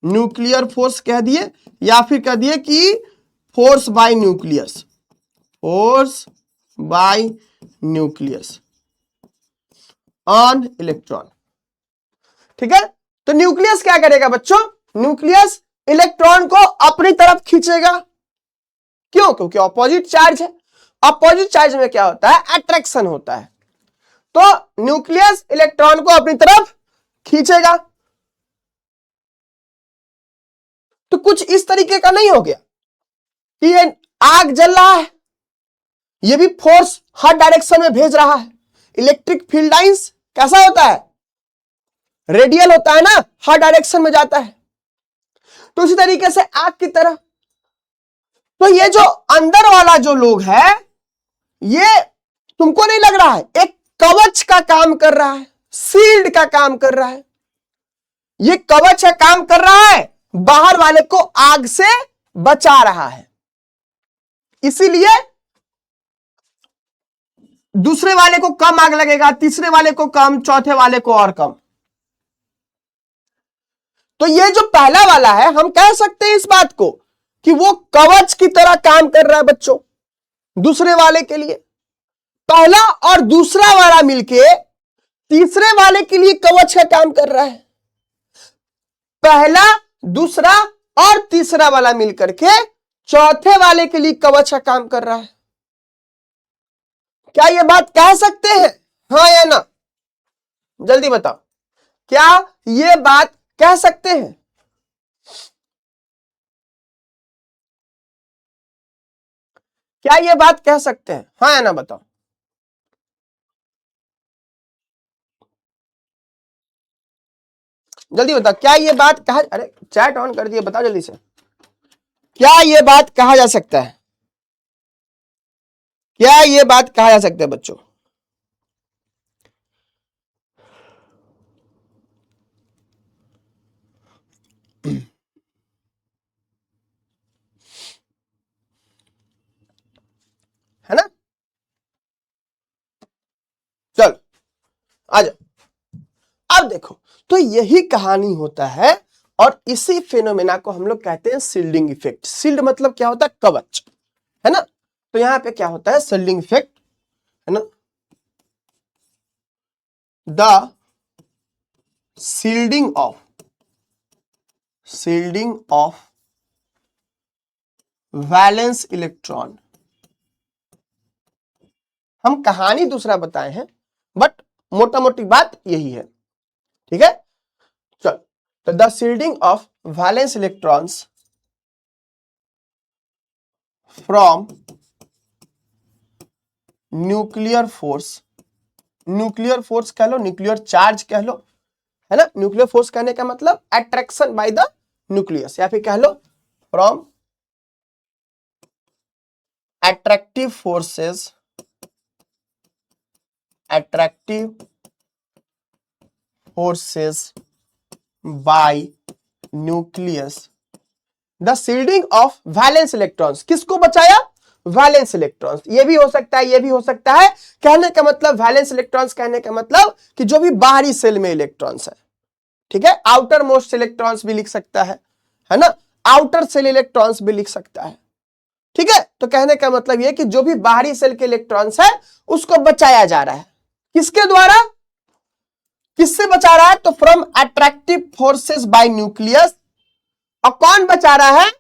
न्यूक्लियर फोर्स कह दिए, या फिर कह दिए कि force by nucleus, force by nucleus on electron. ठीक है, तो न्यूक्लियस क्या करेगा बच्चों, न्यूक्लियस इलेक्ट्रॉन को अपनी तरफ खींचेगा। क्यों, क्योंकि ऑपोजिट चार्ज है, अपोजिट चार्ज में क्या होता है, अट्रैक्शन होता है। तो न्यूक्लियस इलेक्ट्रॉन को अपनी तरफ खींचेगा। तो कुछ इस तरीके का नहीं हो गया कि ये आग जल रहा है, ये भी फोर्स हर डायरेक्शन में भेज रहा है। इलेक्ट्रिक फील्ड लाइंस कैसा होता है, रेडियल होता है ना, हर डायरेक्शन में जाता है। तो उसी तरीके से आग की तरह, तो ये जो अंदर वाला जो लोग है, ये तुमको नहीं लग रहा है एक कवच का काम कर रहा है, शील्ड का काम कर रहा है। ये कवच का काम कर रहा है, बाहर वाले को आग से बचा रहा है। इसीलिए दूसरे वाले को कम आग लगेगा, तीसरे वाले को कम, चौथे वाले को और कम। तो ये जो पहला वाला है, हम कह सकते हैं इस बात को कि वो कवच की तरह काम कर रहा है बच्चों, दूसरे वाले के लिए। पहला और दूसरा वाला मिलके तीसरे वाले के लिए कवच का काम कर रहा है। पहला, दूसरा और तीसरा वाला मिलकर के चौथे वाले के लिए कवच का काम कर रहा है। क्या ये बात कह सकते हैं, हाँ या ना? जल्दी बताओ, क्या ये बात कह सकते हैं? क्या ये बात कह सकते हैं, हाँ या ना बताओ? जल्दी बताओ, क्या ये बात कहा, अरे चैट ऑन कर दिए, बताओ जल्दी से, क्या ये बात कहा जा सकता है? क्या ये बात कहा जा सकता है बच्चों? है ना? चल आ जाओ। अब देखो, तो यही कहानी होता है और इसी फेनोमेना को हम लोग कहते हैं शील्डिंग इफेक्ट। शील्ड मतलब क्या होता है, कवच, है ना? तो यहां पे क्या होता है, शील्डिंग इफेक्ट, है ना? The shielding of valence electron. हम कहानी दूसरा बताए हैं, बट मोटा मोटी बात यही है, ठीक है? चल, तो the shielding of valence electrons from nuclear force, nuclear force कह लो, न्यूक्लियर चार्ज कह लो, है ना? न्यूक्लियर फोर्स कहने का मतलब अट्रैक्शन बाय द न्यूक्लियस, या फिर कह लो from attractive forces by nucleus, the shielding of valence electrons। किसको बचाया, वैलेंस इलेक्ट्रॉन्स। ये भी हो सकता है, ये भी हो सकता है। कहने का मतलब वैलेंस इलेक्ट्रॉन्स कहने का मतलब कि जो भी बाहरी सेल में इलेक्ट्रॉन्स है, ठीक है? आउटर मोस्ट इलेक्ट्रॉन्स भी लिख सकता है ना? आउटर सेल इलेक्ट्रॉन्स भी लिख सकता है, ठीक है? तो कहने का मतलब यह कि जो भी बाहरी सेल के इलेक्ट्रॉन्स है उसको बचाया जा रहा है। किसके द्वारा, किससे बचा रहा है? तो from attractive forces bye nucleus. और कौन बचा रहा है,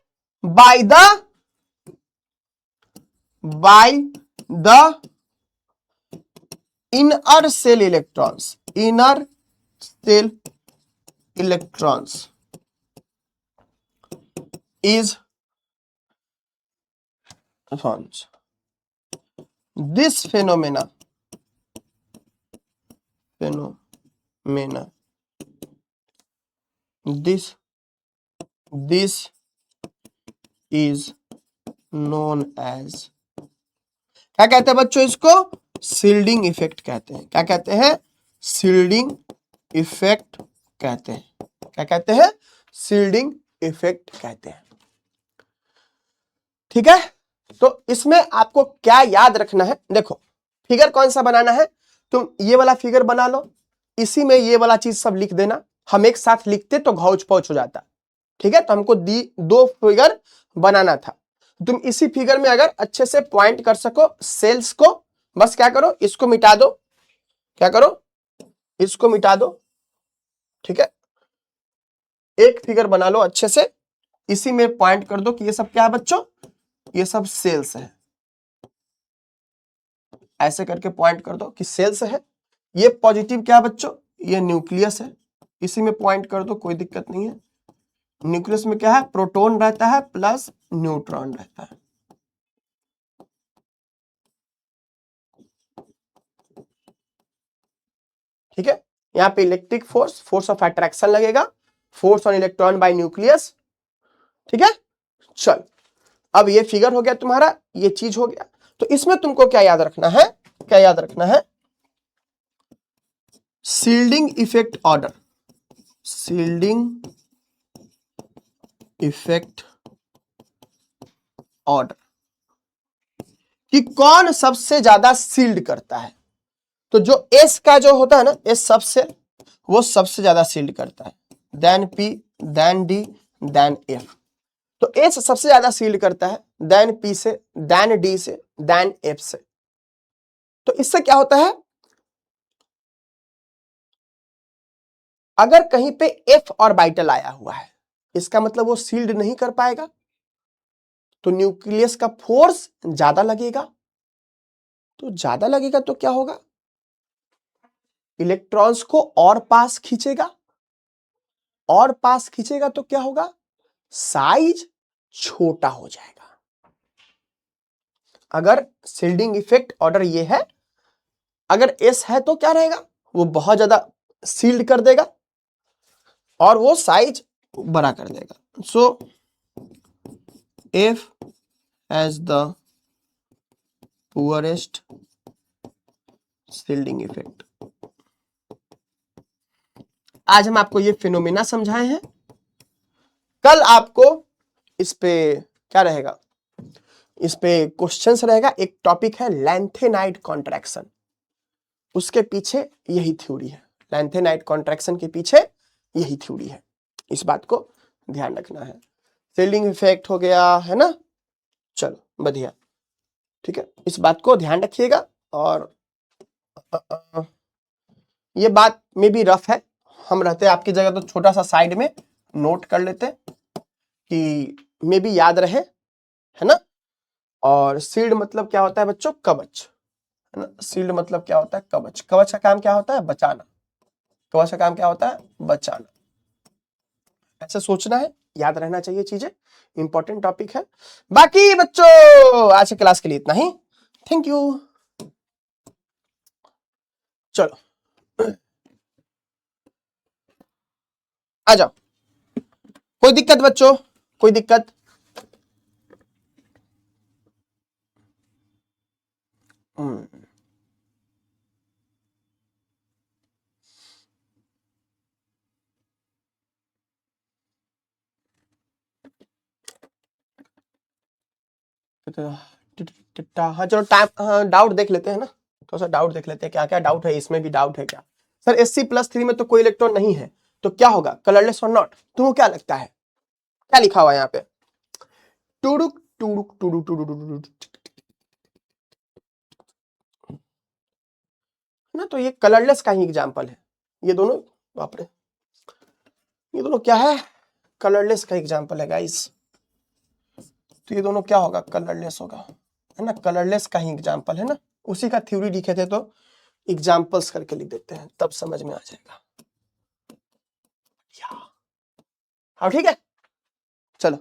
by the inner cell electrons, inner cell electrons is this phenomena this is known as, क्या कहते हैं बच्चों इसको, शील्डिंग इफेक्ट कहते हैं। क्या कहते हैं, शील्डिंग इफेक्ट कहते हैं। क्या कहते हैं, शील्डिंग इफेक्ट कहते हैं, ठीक है? तो इसमें आपको क्या याद रखना है, देखो फिगर कौन सा बनाना है, तुम ये वाला फिगर बना लो, इसी में ये वाला चीज सब लिख देना। हम एक साथ लिखते तो घौच पौच हो जाता, ठीक है? तो हमको दो फिगर बनाना था। तुम इसी फिगर में अगर अच्छे से पॉइंट कर सको सेल्स को, बस क्या करो, इसको मिटा दो, क्या करो, इसको मिटा दो, ठीक है? एक फिगर बना लो अच्छे से, इसी में पॉइंट कर दो कि ये सब क्या है बच्चों, ये सब सेल्स है, ऐसे करके पॉइंट कर दो कि सेल्स है, ये पॉजिटिव क्या बच्चों, ये न्यूक्लियस है, इसी में पॉइंट कर दो, कोई दिक्कत नहीं है। न्यूक्लियस में क्या है, प्रोटॉन रहता है प्लस न्यूट्रॉन रहता है। ठीक है, यहाँ पे electric force, force of attraction लगेगा, force on electron by nucleus. ठीक है, चल अब ये फिगर हो गया तुम्हारा, ये चीज हो गया। तो इसमें तुमको क्या याद रखना है, क्या याद रखना है, shielding effect order, shielding effect order, कि कौन सबसे ज्यादा शील्ड करता है। तो जो एस का जो होता है ना, एस सबसे, वो सबसे ज्यादा शील्ड करता है, then p, then d, then f. तो एस सबसे ज्यादा शील्ड करता है, देन पी से, देन डी से, देन एफ से। तो इससे क्या होता है, अगर कहीं पे एफ ऑर्बिटल आया हुआ है, इसका मतलब वो शील्ड नहीं कर पाएगा, तो न्यूक्लियस का फोर्स ज्यादा लगेगा। तो ज्यादा लगेगा तो क्या होगा, इलेक्ट्रॉन्स को और पास खींचेगा, और पास खींचेगा तो क्या होगा, साइज छोटा हो जाएगा। अगर शील्डिंग इफेक्ट ऑर्डर ये है, अगर एस है तो क्या रहेगा, वो बहुत ज्यादा शील्ड कर देगा और वो साइज बड़ा कर देगा। So F has the poorest shielding effect. आज हम आपको ये फिनोमेना समझाए हैं, कल आपको इस पे क्या रहेगा, इस पे क्वेश्चंस रहेगा। एक टॉपिक है लैंथेनाइड कॉन्ट्रैक्शन, उसके पीछे यही थ्योरी है, लैंथेनाइड कॉन्ट्रैक्शन के पीछे यही थ्योरी है, इस बात को ध्यान रखना है। शील्डिंग इफेक्ट हो गया है ना, चलो बढ़िया, ठीक है, इस बात को ध्यान रखिएगा। और ये बात में भी रफ है, हम रहते आपकी जगह तो छोटा सा साइड में नोट कर लेते कि मे भी याद रहे, है ना। और शील्ड मतलब क्या होता है बच्चों, कवच, है ना। शील्ड मतलब क्या होता है, कवच। कवच का काम क्या होता है, बचाना। कवच का काम क्या होता है, बचाना। ऐसे सोचना है, याद रहना चाहिए चीजें, इंपॉर्टेंट टॉपिक है। बाकी बच्चों आज की क्लास के लिए इतना ही, थैंक यू। चलो आ जाओ, कोई दिक्कत बच्चों, कोई दिक्कत। हाँ चलो टाइम, डाउट देख लेते हैं ना, थोड़ा सा डाउट देख लेते हैं, क्या क्या डाउट है, इसमें भी डाउट है क्या। सर Sc+3 में तो कोई इलेक्ट्रॉन नहीं है, तो क्या होगा, कलरलेस और नॉट। तुमको क्या लगता है, क्या लिखा हुआ है यहाँ पे, टुडुक टुडुक टुडुक टुडुक ना, तो ये कलरलेस का ही एग्जांपल है, ये दोनों, बाप रे, ये दोनों क्या है, कलरलेस का एग्जांपल है गाइस। तो ये दोनों क्या होगा, कलरलेस होगा, है ना, कलरलेस का ही एग्जांपल है ना, उसी का थ्योरी लिखे थे तो एग्जांपल्स करके लिख देते हैं, तब समझ में आ जाएगा। हाँ ठीक है, चलो।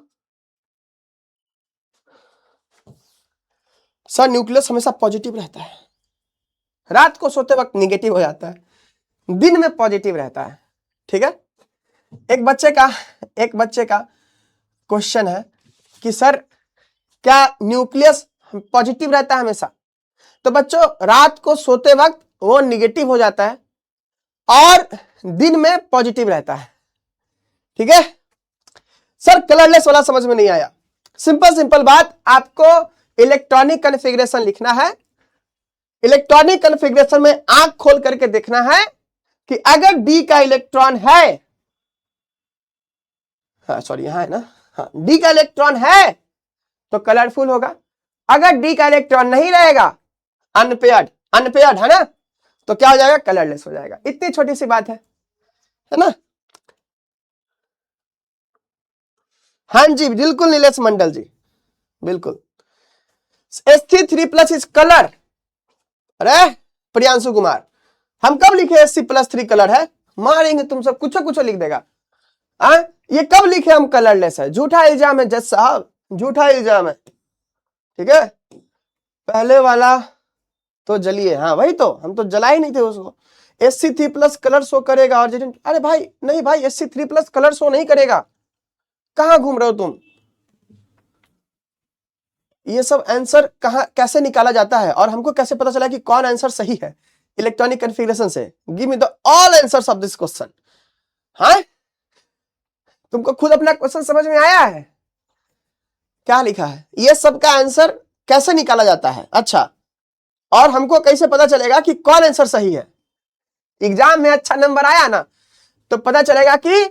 सर न्यूक्लियस हमेशा पॉजिटिव रहता है, रात को सोते वक्त निगेटिव हो जाता है, दिन में पॉजिटिव रहता है। ठीक है, एक बच्चे का क्वेश्चन है कि सर क्या न्यूक्लियस पॉजिटिव रहता है हमेशा। तो बच्चों रात को सोते वक्त वो निगेटिव हो जाता है और दिन में पॉजिटिव रहता है। ठीक है सर, कलरलेस वाला समझ में नहीं आया। सिंपल बात, आपको इलेक्ट्रॉनिक कॉन्फ़िगरेशन लिखना है। इलेक्ट्रॉनिक कॉन्फ़िगरेशन में आंख खोल करके देखना है कि अगर डी का इलेक्ट्रॉन है, हाँ सॉरी यहां है ना, हाँ डी का इलेक्ट्रॉन है तो कलरफुल होगा। अगर डी का इलेक्ट्रॉन नहीं रहेगा, अनपेयर्ड है ना, तो क्या हो जाएगा, कलरलेस हो जाएगा। इतनी छोटी सी बात है ना। हाँ जी बिल्कुल नीलेश मंडल जी, बिल्कुल। Sc3+ इज कलर अरे प्रियांशु कुमार, हम कब लिखे SC+3 कलर है? मारेंगे तुम सब, कुछ कुछ लिख देगा। ये कब लिखे हम कलरलेस है? झूठा इल्जाम है जज साहब, झूठा इल्जाम है। ठीक है, पहले वाला तो जलिए। हाँ वही तो, हम तो जला ही नहीं थे उसको। SC3+ कलर शो करेगा और अरे भाई नहीं भाई, SC3+ कलर शो नहीं करेगा। कहां घूम रहे हो तुम? ये सब आंसर कहां कैसे निकाला जाता है और हमको कैसे पता चला कि कौन आंसर सही है इलेक्ट्रॉनिक कॉन्फ़िगरेशन से? Give me the all answers of this question. हाँ, तुमको खुद अपना क्वेश्चन समझ में आया है? क्या लिखा है ये सब का आंसर कैसे निकाला जाता है? अच्छा, और हमको कैसे पता चलेगा कि कौन आंसर सही है? एग्जाम में अच्छा नंबर आया ना तो पता चलेगा कि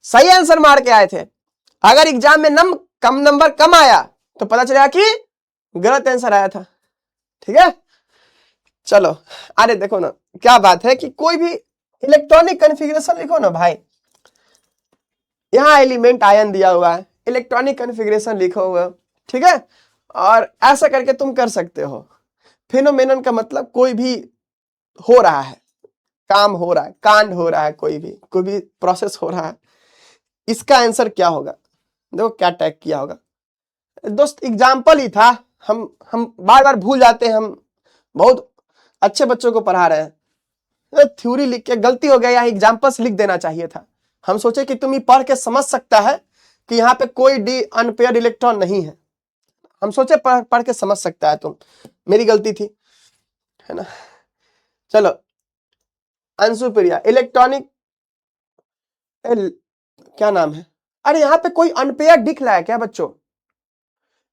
सही आंसर मार के आए थे। अगर एग्जाम में कम नंबर कम आया तो पता चलेगा कि गलत आंसर आया था। ठीक है, चलो अरे देखो ना क्या बात है कि कोई भी इलेक्ट्रॉनिक कॉन्फ़िगरेशन लिखो ना भाई, यहां एलिमेंट आयन दिया हुआ है, इलेक्ट्रॉनिक कॉन्फ़िगरेशन लिखो हुआ, ठीक है, और ऐसा करके तुम कर सकते हो। फेनोमेनन का मतलब कोई भी हो रहा है, काम हो रहा है, कांड हो रहा है, कोई भी प्रोसेस हो रहा है। इसका आंसर क्या होगा? देखो क्या टैग किया होगा दोस्त, एग्जाम्पल ही था। हम बार बार भूल जाते हैं, हम बहुत अच्छे बच्चों को पढ़ा रहे हैं। थ्योरी लिख के गलती हो गया, यहाँ एग्जाम्पल्स लिख देना चाहिए था। हम सोचे कि तुम ही पढ़ के समझ सकता है कि यहाँ पे कोई डी अनपेयर्ड इलेक्ट्रॉन नहीं है। हम सोचे पढ़ के समझ सकता है तुम, मेरी गलती थी, है ना। चलो अंशु प्रिया, इलेक्ट्रॉनिक क्या नाम है? अरे यहाँ पे कोई अनपेयर दिख रहा है क्या बच्चों?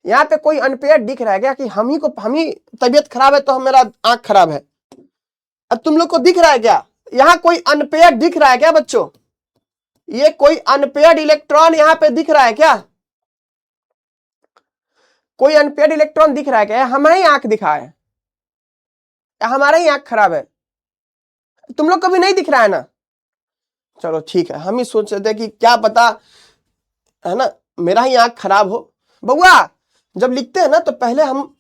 यहाँ पे कोई अनपेयर दिख रहा है क्या कि हम ही तबीयत खराब है तो मेरा आंख खराब है? अब तुम लोग को दिख रहा है क्या यहाँ कोई अनपेयर दिख रहा है क्या बच्चों? ये कोई अनपेयर्ड इलेक्ट्रॉन यहाँ पे दिख रहा है क्या? कोई अनपेयर्ड इलेक्ट्रॉन दिख रहा है क्या? हमारा ही आंख दिखा है, हमारा ही आंख खराब है? तुम लोग को भी नहीं दिख रहा है ना? चलो ठीक है, हम ही सोच रहे थे कि क्या पता, है ना, मेरा ही आंख खराब हो। बउआ जब लिखते हैं ना तो पहले हम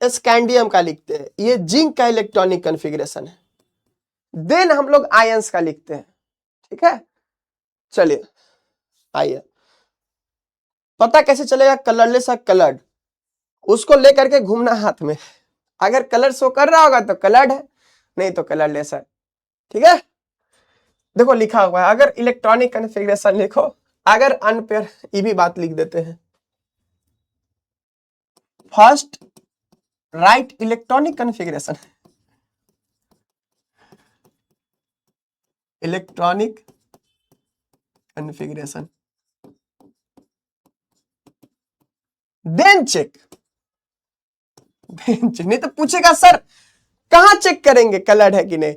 स्कैंडियम का लिखते हैं, ये जिंक का इलेक्ट्रॉनिक कॉन्फ़िगरेशन है, देन हम लोग आयंस का लिखते हैं। ठीक है, चलिए आइए, पता कैसे चलेगा कलरलेस और कलर्ड? उसको लेकर के घूमना हाथ में, अगर कलर शो कर रहा होगा तो कलर्ड है, नहीं तो कलरलेस है। ठीक है, देखो लिखा हुआ है, अगर इलेक्ट्रॉनिक कॉन्फ़िगरेशन लिखो, अगर अनपेयर, ये भी बात लिख देते हैं। First write electronic configuration, electronic configuration, then check. नहीं तो पूछेगा सर कहां चेक करेंगे कलर्ड है कि नहीं?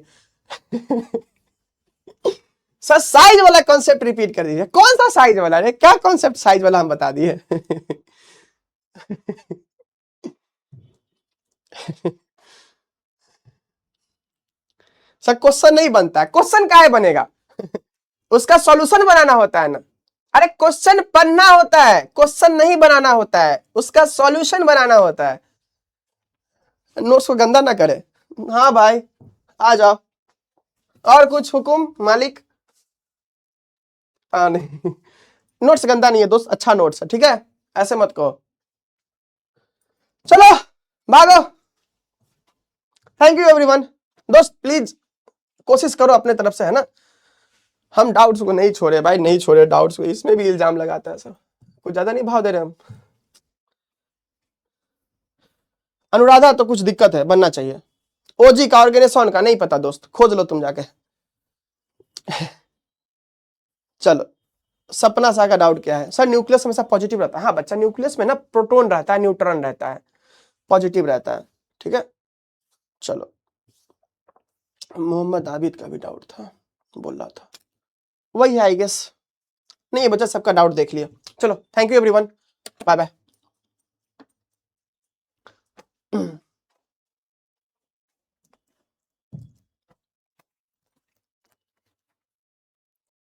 सर साइज वाला कॉन्सेप्ट रिपीट कर दीजिए। कौन सा साइज वाला है? क्या कॉन्सेप्ट साइज वाला हम बता दिए। सर क्वेश्चन नहीं बनता, क्वेश्चन काहे बनेगा? उसका सॉल्यूशन बनाना होता है ना। अरे क्वेश्चन पढ़ना होता है, क्वेश्चन नहीं बनाना होता है, उसका सॉल्यूशन बनाना होता है। नोट्स को गंदा ना करे। हाँ भाई आ जाओ, और कुछ हुकुम मालिक? हाँ नहीं, नोट्स गंदा नहीं है दोस्त, अच्छा नोट्स है, ठीक है, ऐसे मत कहो। चलो भागो। Thank you everyone. दोस्त प्लीज कोशिश करो अपने तरफ से, है ना। हम डाउट्स को नहीं छोड़े भाई, नहीं छोड़े डाउट्स को, इसमें भी इल्जाम लगाता है सर, कुछ ज्यादा नहीं भाव दे रहे हम। अनुराधा तो कुछ दिक्कत है, बनना चाहिए। ओजी का ऑर्गेनाइजेशन का नहीं पता दोस्त, खोज लो तुम जाके। चलो सपना सा का डाउट क्या है? सर न्यूक्लियस हमेशा पॉजिटिव रहता है। हाँ बच्चा, न्यूक्लियस में ना प्रोटॉन रहता है, न्यूट्रॉन रहता है, पॉजिटिव रहता है। ठीक है, चलो मोहम्मद आबिद का भी डाउट था, बोल रहा था वही है आई गेस। नहीं बच्चा सबका डाउट देख लिया। चलो thank you everyone, bye bye.